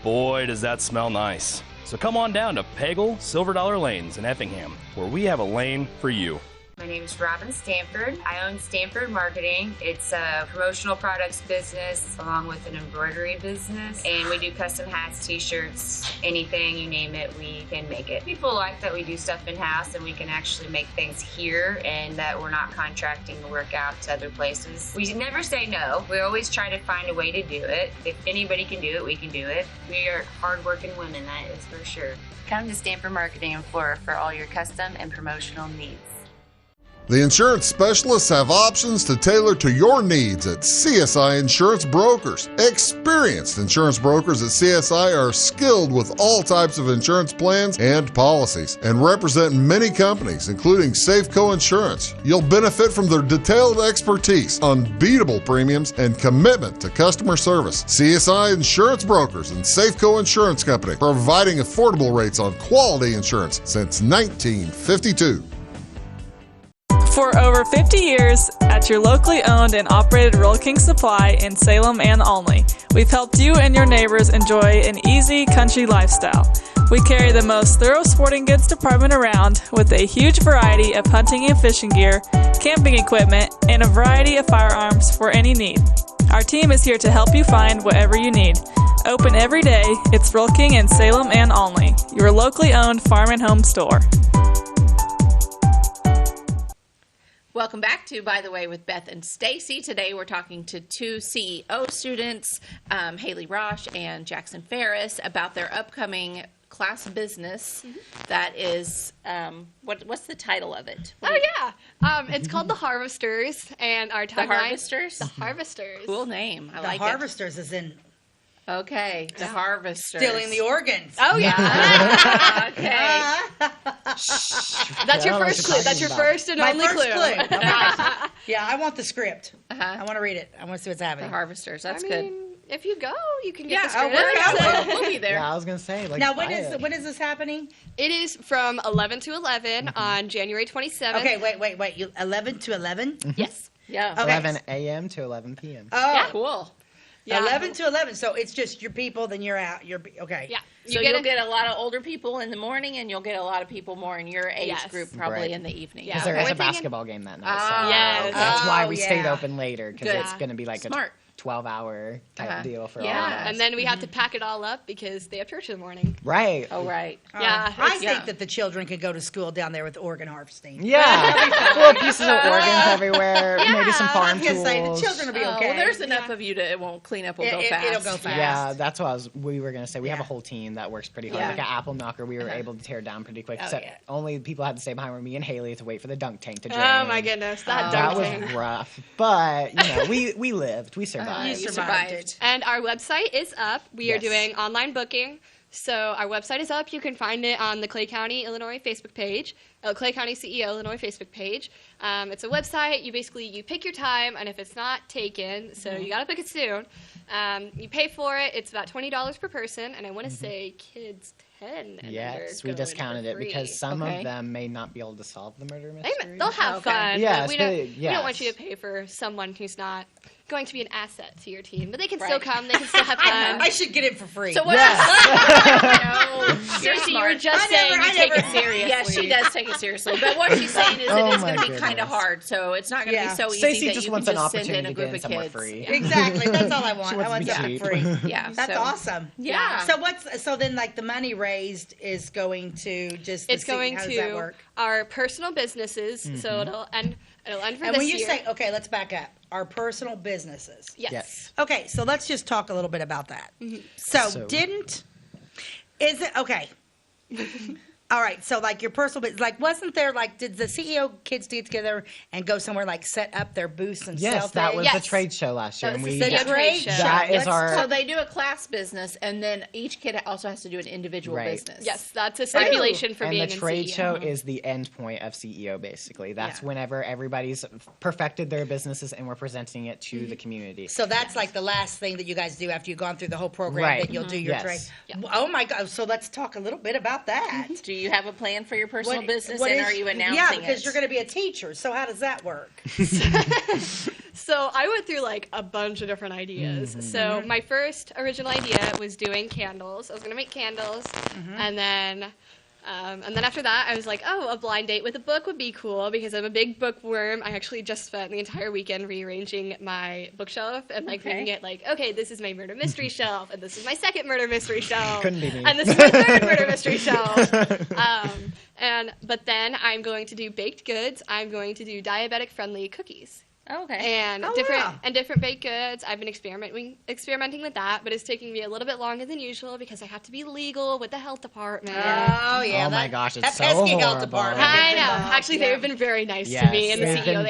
Boy, does that smell nice. So come on down to Pegel Silver Dollar Lanes in Effingham, where we have a lane for you. My name is Robin Stanford. I own Stanford Marketing. It's a promotional products business along with an embroidery business. And we do custom hats, t-shirts, anything, you name it, we can make it. People like that we do stuff in-house and we can actually make things here and that we're not contracting the work out to other places. We never say no. We always try to find a way to do it. If anybody can do it, we can do it. We are hardworking women, that is for sure. Come to Stanford Marketing in Flora for all your custom and promotional needs. The insurance specialists have options to tailor to your needs at CSI Insurance Brokers. Experienced insurance brokers at CSI are skilled with all types of insurance plans and policies and represent many companies, including Safeco Insurance. You'll benefit from their detailed expertise, unbeatable premiums, and commitment to customer service. CSI Insurance Brokers and Safeco Insurance Company, providing affordable rates on quality insurance since 1952. For over 50 years, at your locally owned and operated Royal King Supply in Salem and Olney, we've helped you and your neighbors enjoy an easy country lifestyle. We carry the most thorough sporting goods department around with a huge variety of hunting and fishing gear, camping equipment, and a variety of firearms for any need. Our team is here to help you find whatever you need. Open every day, it's Royal King in Salem and Olney, your locally owned farm and home store. Welcome back to By the Way with Beth and Stacey. Today we're talking to two CEO students, Haley Rosch and Jackson Farris, about their upcoming class business that is, what's the title of it? It's called The Harvesters, and our tagline... The Harvesters? The Harvesters. Cool name. I like it. The Harvesters is in... Okay, the Harvesters. Stealing the organs. Oh, yeah. Okay. That's your first clue. That's your first and only clue. Yeah, I want the script. I want to read it. I want to see what's happening. The Harvesters. That's good. If you go, you can get the script. We'll be there. Yeah, I was going to say. Now, when is this happening? It is from 11 to 11 on January 27th. Okay, wait. 11 to 11? Yes. Yeah. Okay. 11 a.m. to 11 p.m. Oh, yeah, cool. Yeah. 11 to 11. So it's just your people, then you're out. Okay. Yeah. So you'll get a lot of older people in the morning, and you'll get a lot of people more in your age group probably in the evening. Because there is a basketball game that night. So yes. that's why we stayed open later, because it's going to be like Smart. a 12-hour type deal for all of us. And then we have to pack it all up because they have church in the morning. Right. Oh, right. Yeah. I think that the children could go to school down there with organ harvesting. Yeah. Little pieces of organs everywhere. Maybe some farm tools. The children will be okay. Well, there's enough of you to it won't clean up. Will go fast. It'll go fast. Yeah, that's what we were going to say. We have a whole team that works pretty hard. Like an apple knocker, we were able to tear down pretty quick. Except only people had to stay behind were me and Haley to wait for the dunk tank to drain. Oh, my goodness. That dunk tank. That was rough. But, we lived. We survived. You survived. And our website is up. We are doing online booking. So our website is up. You can find it on the Clay County, Illinois Facebook page, Clay County CEO Illinois Facebook page. It's a website. You pick your time, and if it's not taken, so you got to pick it soon, you pay for it. It's about $20 per person, and I want to say kids 10. And yes, we discounted it because some of them may not be able to solve the murder mystery. They'll have fun. Yes, but we don't want you to pay for someone who's not going to be an asset to your team, but they can still come. They can still have fun. I should get it for free. So what? Stacey, you were just saying you take it seriously. Yeah, she does take it seriously. But what she's saying is it is going to be kind of hard. So it's not going to be so easy Stacey that just you wants can an just send in opportunity a group to of get in kids. somewhere free. Exactly. That's all I want. I want something free. Yeah, that's awesome. Yeah. So then like the money raised is going to just. It's going how to does that work? Our personal businesses. So it'll end for and this when you year. say, okay, let's back up. Our personal businesses. Yes. Okay, so let's just talk a little bit about that. So is it, okay. All right, so like your personal business, like wasn't there like, did the CEO kids get together and go somewhere like set up their booths and sell things? Yes, that was the trade show last year. That was the trade show. That is our. So they do a class business, and then each kid also has to do an individual business. Yes, that's a stipulation for being and the trade CEO. show is the end point of CEO, basically. That's whenever everybody's perfected their businesses and we're presenting it to the community. So that's like the last thing that you guys do after you've gone through the whole program, Right. then you'll do your trade. Yeah. Oh my God, so let's talk a little bit about that. Do you have a plan for your personal business, what and is- are you announcing Yeah, because it? you're going to be a teacher, so how does that work? So I went through like a bunch of different ideas. So my first original idea was doing candles. I was going to make candles, and then And then after that, I was like, oh, a blind date with a book would be cool because I'm a big bookworm. I actually just spent the entire weekend rearranging my bookshelf and making it okay, this is my murder mystery shelf, and this is my second murder mystery shelf. Couldn't be me. And this is my third murder mystery shelf. But then I'm going to do baked goods. I'm going to do diabetic friendly cookies. Okay. And different baked goods. I've been experimenting with that, but it's taking me a little bit longer than usual because I have to be legal with the health department. Oh yeah. Oh my gosh, it's that so pesky health horrible. department. I know. Actually, they've been very nice to me and the they've CEO. been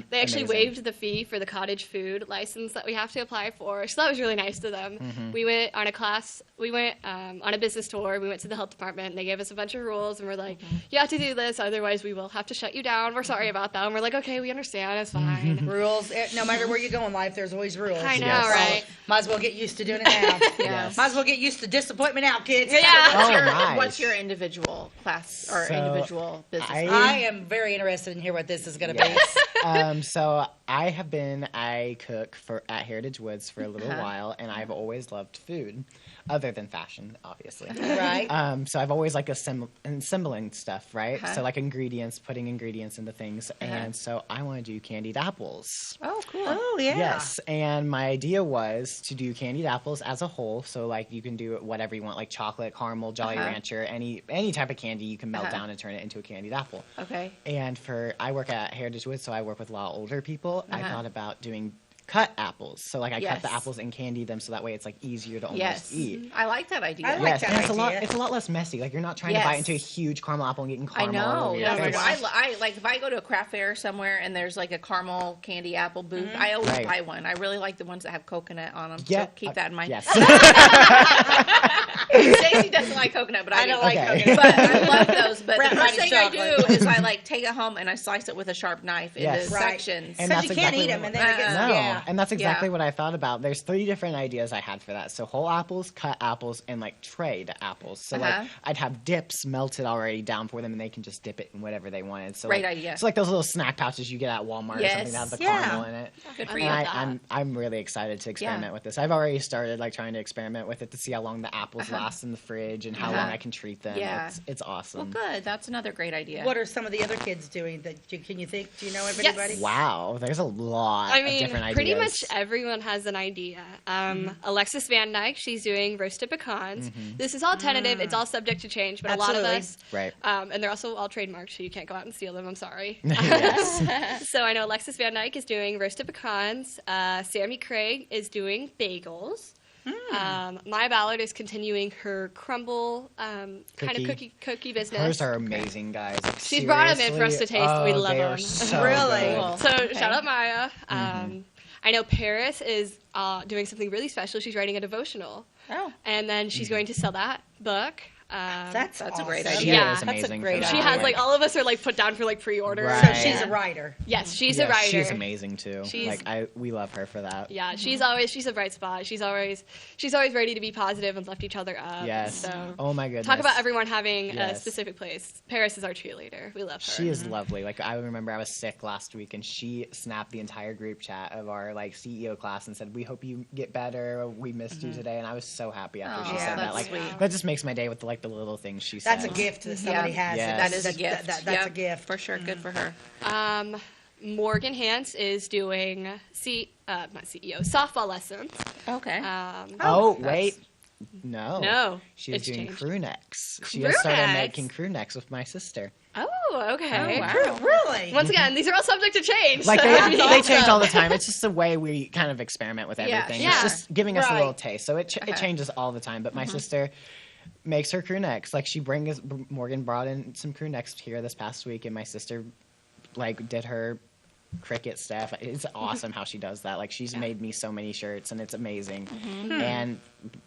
They actually amazing. waived the fee for the cottage food license that we have to apply for. So that was really nice to them. We went on a class. We went on a business tour. We went to the health department. And they gave us a bunch of rules, and we're like, you have to do this, otherwise we will have to shut you down. We're sorry about that. And we're like, okay, we understand. It's fine. Rules. No matter where you go in life, there's always rules. I know, right? Might as well get used to doing it now. Yes. Might as well get used to disappointment now, kids. Yeah. What's your individual class or individual business? I am very interested in hear what this is going to be. So I cook at Heritage Woods for a little while, and I've always loved food, other than fashion, obviously. Right. So I've always liked assembling stuff, right? So like putting ingredients into things, and so I want to do candied apples. Oh, cool. Oh, yeah. Yes, and my idea was to do candied apples as a whole. So like you can do whatever you want, like chocolate, caramel, Jolly Rancher, any type of candy you can melt down and turn it into a candied apple. Okay. And I work at Heritage Woods, so I work with a lot of older people. I thought about doing cut apples. So like I cut the apples and candy them so that way it's like easier to almost eat. I like that idea. I like that and idea. it's a lot less messy. Like you're not trying to bite into a huge caramel apple and getting caramel all over your face. I like if I go to a craft fair somewhere and there's like a caramel candy apple booth, I always buy one. I really like the ones that have coconut on them. Yeah. So keep that in mind. Yes. Stacey doesn't like coconut, but I don't like coconut. But I love those. But the first thing I do is I take it home and I slice it with a sharp knife into sections. Because you can't eat them, and then it gets and that's exactly what I thought about. There's 3 different ideas I had for that. So whole apples, cut apples, and like trayed apples. So like I'd have dips melted already down for them, and they can just dip it in whatever they wanted. So Great idea. So like those little snack pouches you get at Walmart or something that have the caramel in it. Good for you. I'm really excited to experiment with this. I've already started trying to experiment with it to see how long the apples last in the fridge and how long I can treat them. Yeah. It's awesome. Well, good. That's another great idea. What are some of the other kids doing can you think? Do you know of anybody? Wow, there's a lot of different ideas. Pretty much everyone has an idea. Alexis Van Dyke, she's doing roasted pecans. This is all tentative. It's all subject to change, but a lot of us. Right. And they're also all trademarked, so you can't go out and steal them. I'm sorry. Yes. So I know Alexis Van Dyke is doing roasted pecans. Sammy Craig is doing bagels. My Ballard is continuing her crumble kind of cookie business. Hers are amazing, guys. Like, she's brought them in for us to taste. We love they them. Are so really? good. So shout out Maya. I know Paris is doing something really special. She's writing a devotional. Oh. And then she's going to sell that book. That's a awesome. great She idea. Yeah, is amazing. that's a great She idea. has all of us are put down for pre-order. Right. So she's a writer. Yes, she's a writer. She's amazing too. She's- We love her for that. Yeah, she's a bright spot. She's always ready to be positive and lift each other up. Yes. So Oh my goodness. talk about everyone having a Yes. specific place. Paris is our cheerleader. We love her. She is lovely. I remember I was sick last week, and she snapped the entire group chat of our CEO class and said, "We hope you get better. We missed you today." And I was so happy after she said that. that's sweet. That just makes my day with the little things she said. That's a gift that somebody has. Yes. That is a gift. That's a gift. For sure. Good for her. Morgan Hance is doing not CEO, softball lessons. Okay. Wait. No. She was it's doing changed. crew necks. She Crew has started necks? making crew necks with my sister. Oh, okay. Oh, wow. Really? Once again, these are all subject to change. Like so- they change all the time. It's just the way we kind of experiment with everything. Yeah. It's just giving us a Right. little taste. So it changes all the time. But my sister makes her crew necks. Morgan brought in some crew necks here this past week, and my sister did her cricket stuff. It's awesome how she does that. She's made me so many shirts, and it's amazing. And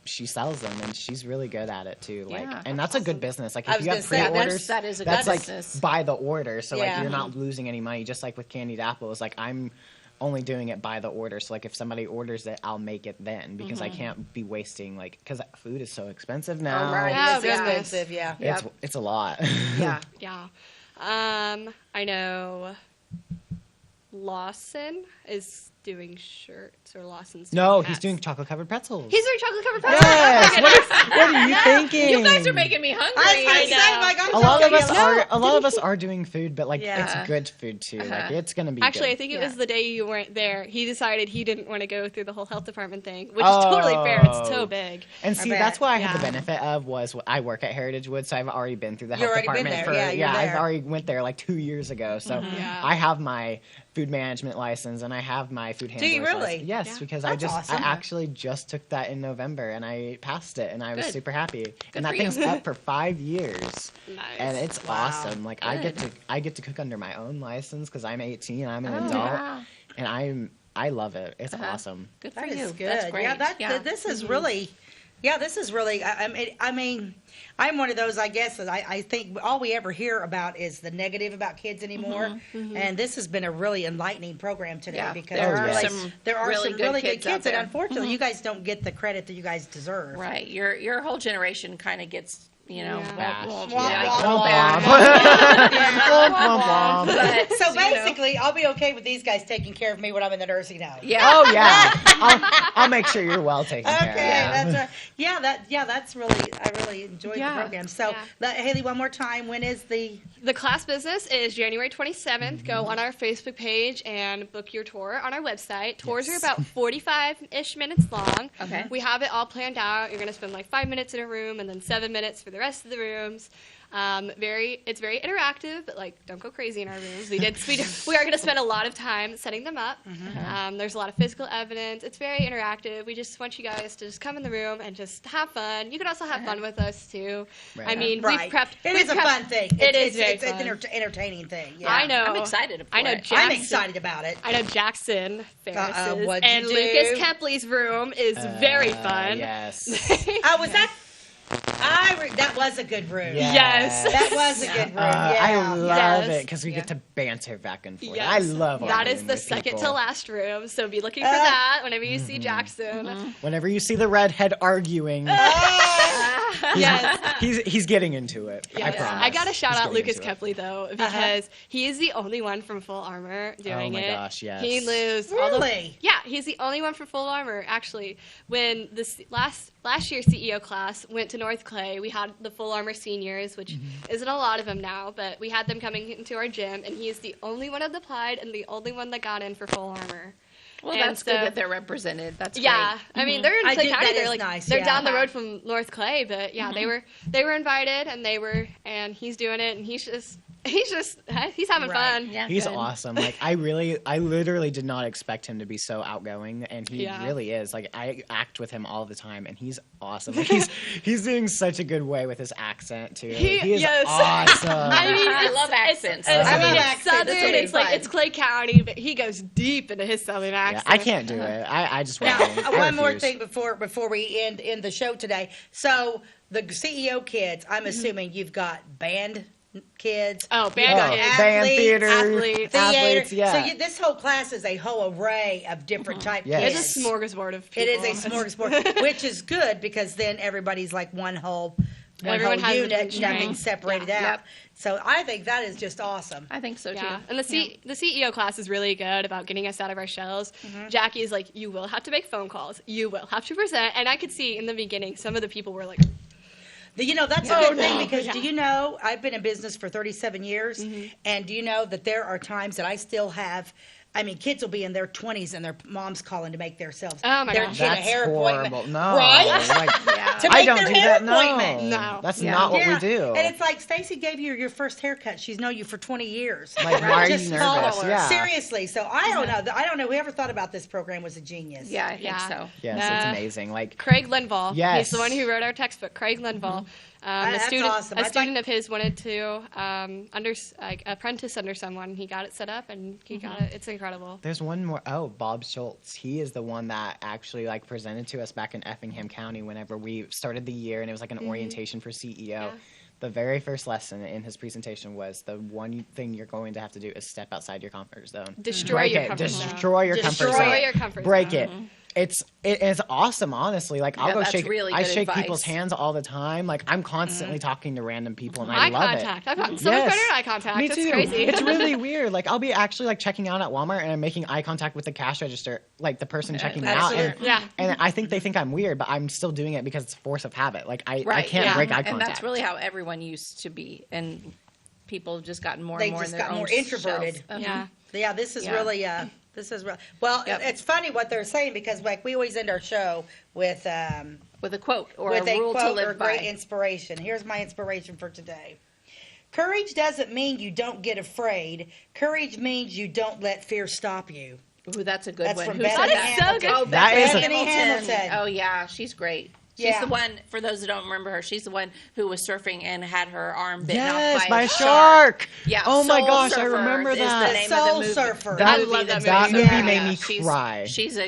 she sells them, and she's really good at it too. And that's a good business. If you have pre-orders, that is a that's good business. by the order. So Yeah. you're not losing any money. Just like with candied apples, I'm only doing it by the order. So if somebody orders it, I'll make it then, because I can't be wasting because food is so expensive now. Oh, right. Oh, It's goodness. expensive, yeah. It's a lot. Yeah. Yeah. I know Lawson is doing shirts or Lawson's No, doing he's hats. doing chocolate-covered pretzels. He's doing chocolate-covered pretzels. Yes. What are you thinking? You guys are making me hungry. A lot of us are doing food, but like it's good food too. Like it's gonna be. Actually, good. I think it was the day you weren't there. He decided he didn't want to go through the whole health department thing, which is totally fair. It's so big. And see, that's what I had the benefit of was I work at Heritage Wood, so I've already been through the health department I've already went there like 2 years ago, so I have my food management license and I have my food handler's Do you really? license. Yes, because I actually just took that in November and I passed it and I was super happy. And that thing's up for 5 years. Nice. And it's awesome. Like I get to cook under my own license because I'm 18. I'm an adult, and I love it. It's awesome. Good for That you. is good. That's great. This is really. Yeah, this is really. I mean, I'm one of those. I guess that I think all we ever hear about is the negative about kids anymore, and this has been a really enlightening program today because there are some really good kids, and unfortunately, you guys don't get the credit that you guys deserve. Right, your whole generation kind of gets. So basically, I'll be okay with these guys taking care of me when I'm in the nursing home. Yeah. Oh yeah. I'll make sure you're well taken care of. Okay, that's right. That's really. I really enjoyed the program. So, Haley, one more time. When is the class business is January 27th. Go on our Facebook page and book your tour on our website. Tours are about 45-ish minutes long. Okay. We have it all planned out. You're going to spend like 5 minutes in a room and then 7 minutes for the rest of the rooms. It's very interactive, but like don't go crazy in our rooms. We are going to spend a lot of time setting them up. There's a lot of physical evidence. It's very interactive. We just want you guys to just come in the room and just have fun. You can also have fun with us too. Right. I mean, we've prepped. It is a fun thing. It's an entertaining thing. Yeah. I know. I'm excited about it. I'm excited about it. I know Jackson Farris's what'd and you do? Lucas Kepley's room is very fun. Yes. Was that? That was a good room. Yes. That was a good room. I love it because we get to banter back and forth. Yes. I love that. Is arguing the with second people. to last room, so be looking for that whenever you see Jackson. Whenever you see the redhead arguing, he's getting into it. I promise. I gotta shout out Lucas into it. Kepley though because he is the only one from Full Armor doing it. Oh my gosh, yes. He lives he's the only one from Full Armor actually. When this last year's CEO class went to North Clay, we had the Full Armor seniors, which isn't a lot of them now, but we had them coming into our gym, and he is the only one that applied and the only one that got in for Full Armor. Well, that's good that they're represented. That's great. I mean they're in Clay County. They're like nice, they're down the road from North Clay, but they were invited, and he's doing it, and he's having fun. Yeah, he's awesome. Like I literally did not expect him to be so outgoing, and he really is. Like I act with him all the time, and he's awesome. Like he's doing such a good way with his accent too. He is awesome. I mean, I love accents. It's Southern. It's like it's Clay County, but he goes deep into his Southern accent. I can't do it. I just now, won't. one more thing before we end the show today. So the CEO kids, I'm assuming you've got band kids. Oh, band kids. Band, theater, athletes. Yeah. So this whole class is a whole array of different type Yes. kids. It's a smorgasbord of people. It is a smorgasbord, which is good because then everybody's like one whole Everyone has a unit, different nothing thing. separated out. Yep. So I think that is just awesome. I think so too. Yeah, and the CEO class is really good about getting us out of our shells. Jackie is like, you will have to make phone calls. You will have to present. And I could see in the beginning, some of the people were like, that's a good thing because do you know, I've been in business for 37 years, and do you know that there are times that I still have, I mean, kids will be in their 20s and their mom's calling to make their kid a hair appointment. No. Right? To make I don't their do hair that. appointment. No. That's not what we do. And it's like, Stacey gave you your first haircut. She's known you for 20 years. Like, why are you Just nervous? follow her. Yeah. Seriously. So I don't know. I don't know. Whoever thought about this program was a genius. Yeah, I think so. Yes, it's amazing. Like Craig Linval. Yes. He's the one who wrote our textbook, Craig Linval. That's awesome. A student of his wanted to apprentice under someone. He got it set up, and he got it. It's incredible. There's one more. Oh, Bob Schultz. He is the one that actually presented to us back in Effingham County whenever we started the year, and it was like an orientation for CEO. Yeah. The very first lesson in his presentation was the one thing you're going to have to do is step outside your comfort zone. Destroy your comfort zone. Destroy your comfort zone. Destroy your comfort Break zone. it. It is awesome, honestly. Like I'll go that's shake. really I good shake advice. people's hands all the time. Like I'm constantly talking to random people, and I Eye love contact. it. I've gotten so much better at eye contact. Me It's too. crazy. It's really weird. Like I'll be actually like checking out at Walmart, and I'm making eye contact with the cash register, like the person checking me out. And, and I think they think I'm weird, but I'm still doing it because it's force of habit. Like I can't break eye contact. And that's really how everyone used to be, and people have just gotten more They and more just in their got own more introverted. shells. Yeah, this is Yeah. really this is real. Well, it's funny what they're saying because like we always end our show with a quote or with a rule to live or great by. inspiration. Here's my inspiration for today. Courage doesn't mean you don't get afraid. Courage means you don't let fear stop you. Ooh, that's a good That's one. from Who Beth said and that? Hamilton. Oh, That Beth is and a- Hamilton. Oh yeah, she's great. She's Yeah. the one, for those who don't remember her, she's the one who was surfing and had her arm bitten Yes, off by a shark. Yeah. Oh my Soul gosh, I Surfer remember is that. the name Soul of the movie. Surfer. That- The movie that that's movie based on- made me she's- cry. She's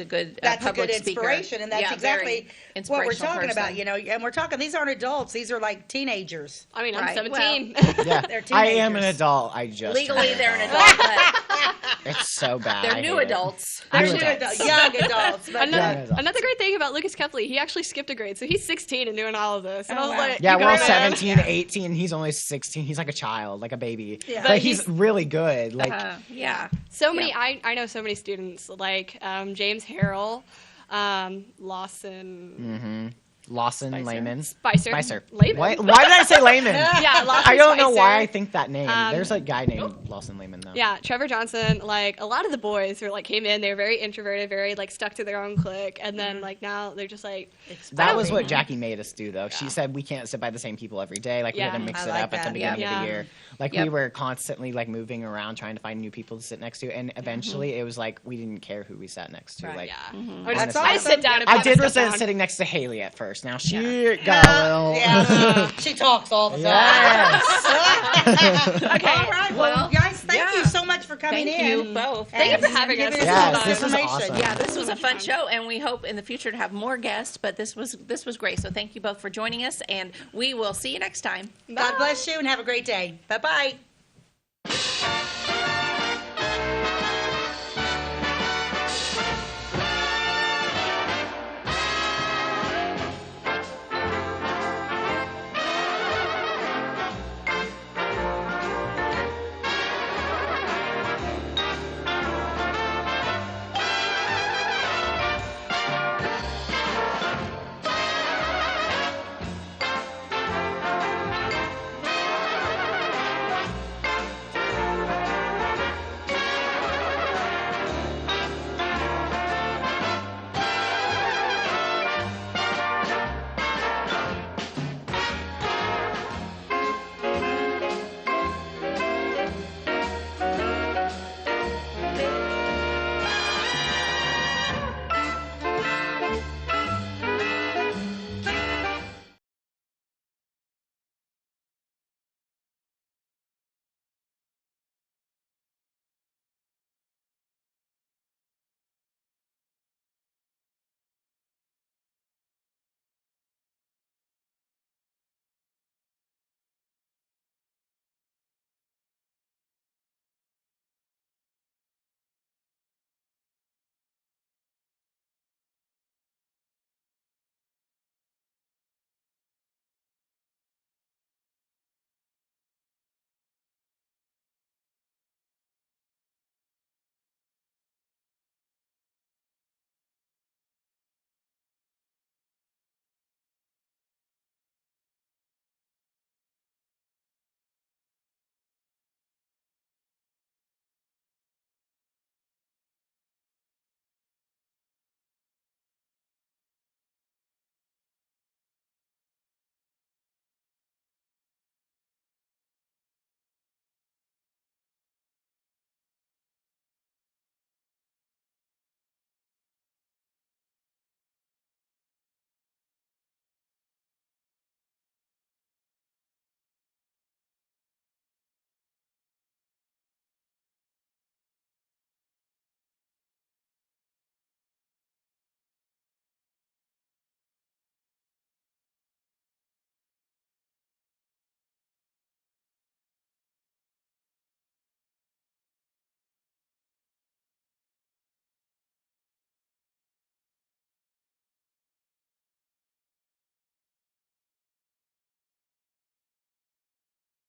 a good That's a public good speaker. inspiration, and that's Yeah, exactly very what we're inspirational talking about. person. You know, and we're talking. These aren't adults; these are like teenagers. I mean, I'm Right. 17. Yeah, They're I am an teenagers. adult. I just Legally, turned they're an adult. adult, but It's so bad. they're I new hate it. adults. They're New new adults. young adults. But Another great thing about Lucas Kepley, he actually skipped a grade, so he's 16 and doing all of this. And I was like, Yeah, you we're all go, man. 17, 18. He's only 16. He's like a child, like a baby. Yeah. But But he's he's- really good. Like, yeah. So many, I know so many students like James Harrell, Lawson. Lawson Spicer. Layman. Spicer. Layman. Why did I say Layman? Yeah, Lawson I don't know Spicer. why I think that name. Um, There's a guy named Lawson Layman, though. Yeah, Trevor Johnson, like a lot of the boys who like came in, they were very introverted, very like stuck to their own clique, and then like now they're just like That was what Jackie made us do, though. She said we can't sit by the same people every day. Like, we had to Yeah. mix I it like up at the that. beginning of Yeah. the year. Like, Yep. we were constantly, like, moving around trying to find new people to sit next to. And eventually, it was like we didn't care who we sat next to. Like, Or just- honestly. I sit down and I put did my stuff resent down. sitting next to Haley at first. Now, she got a little... Yeah, she talks all the time. Yes. Okay. All right. Well, guys, thank you so much for coming Thank in. you both. Thank you for having us. giving Yes, all the this was information. awesome. Yeah, this was a fun show, and we hope in the future to have more guests. But this was great. So thank you both for joining us, and we will see you next time. God bless you and have a great day. Bye bye.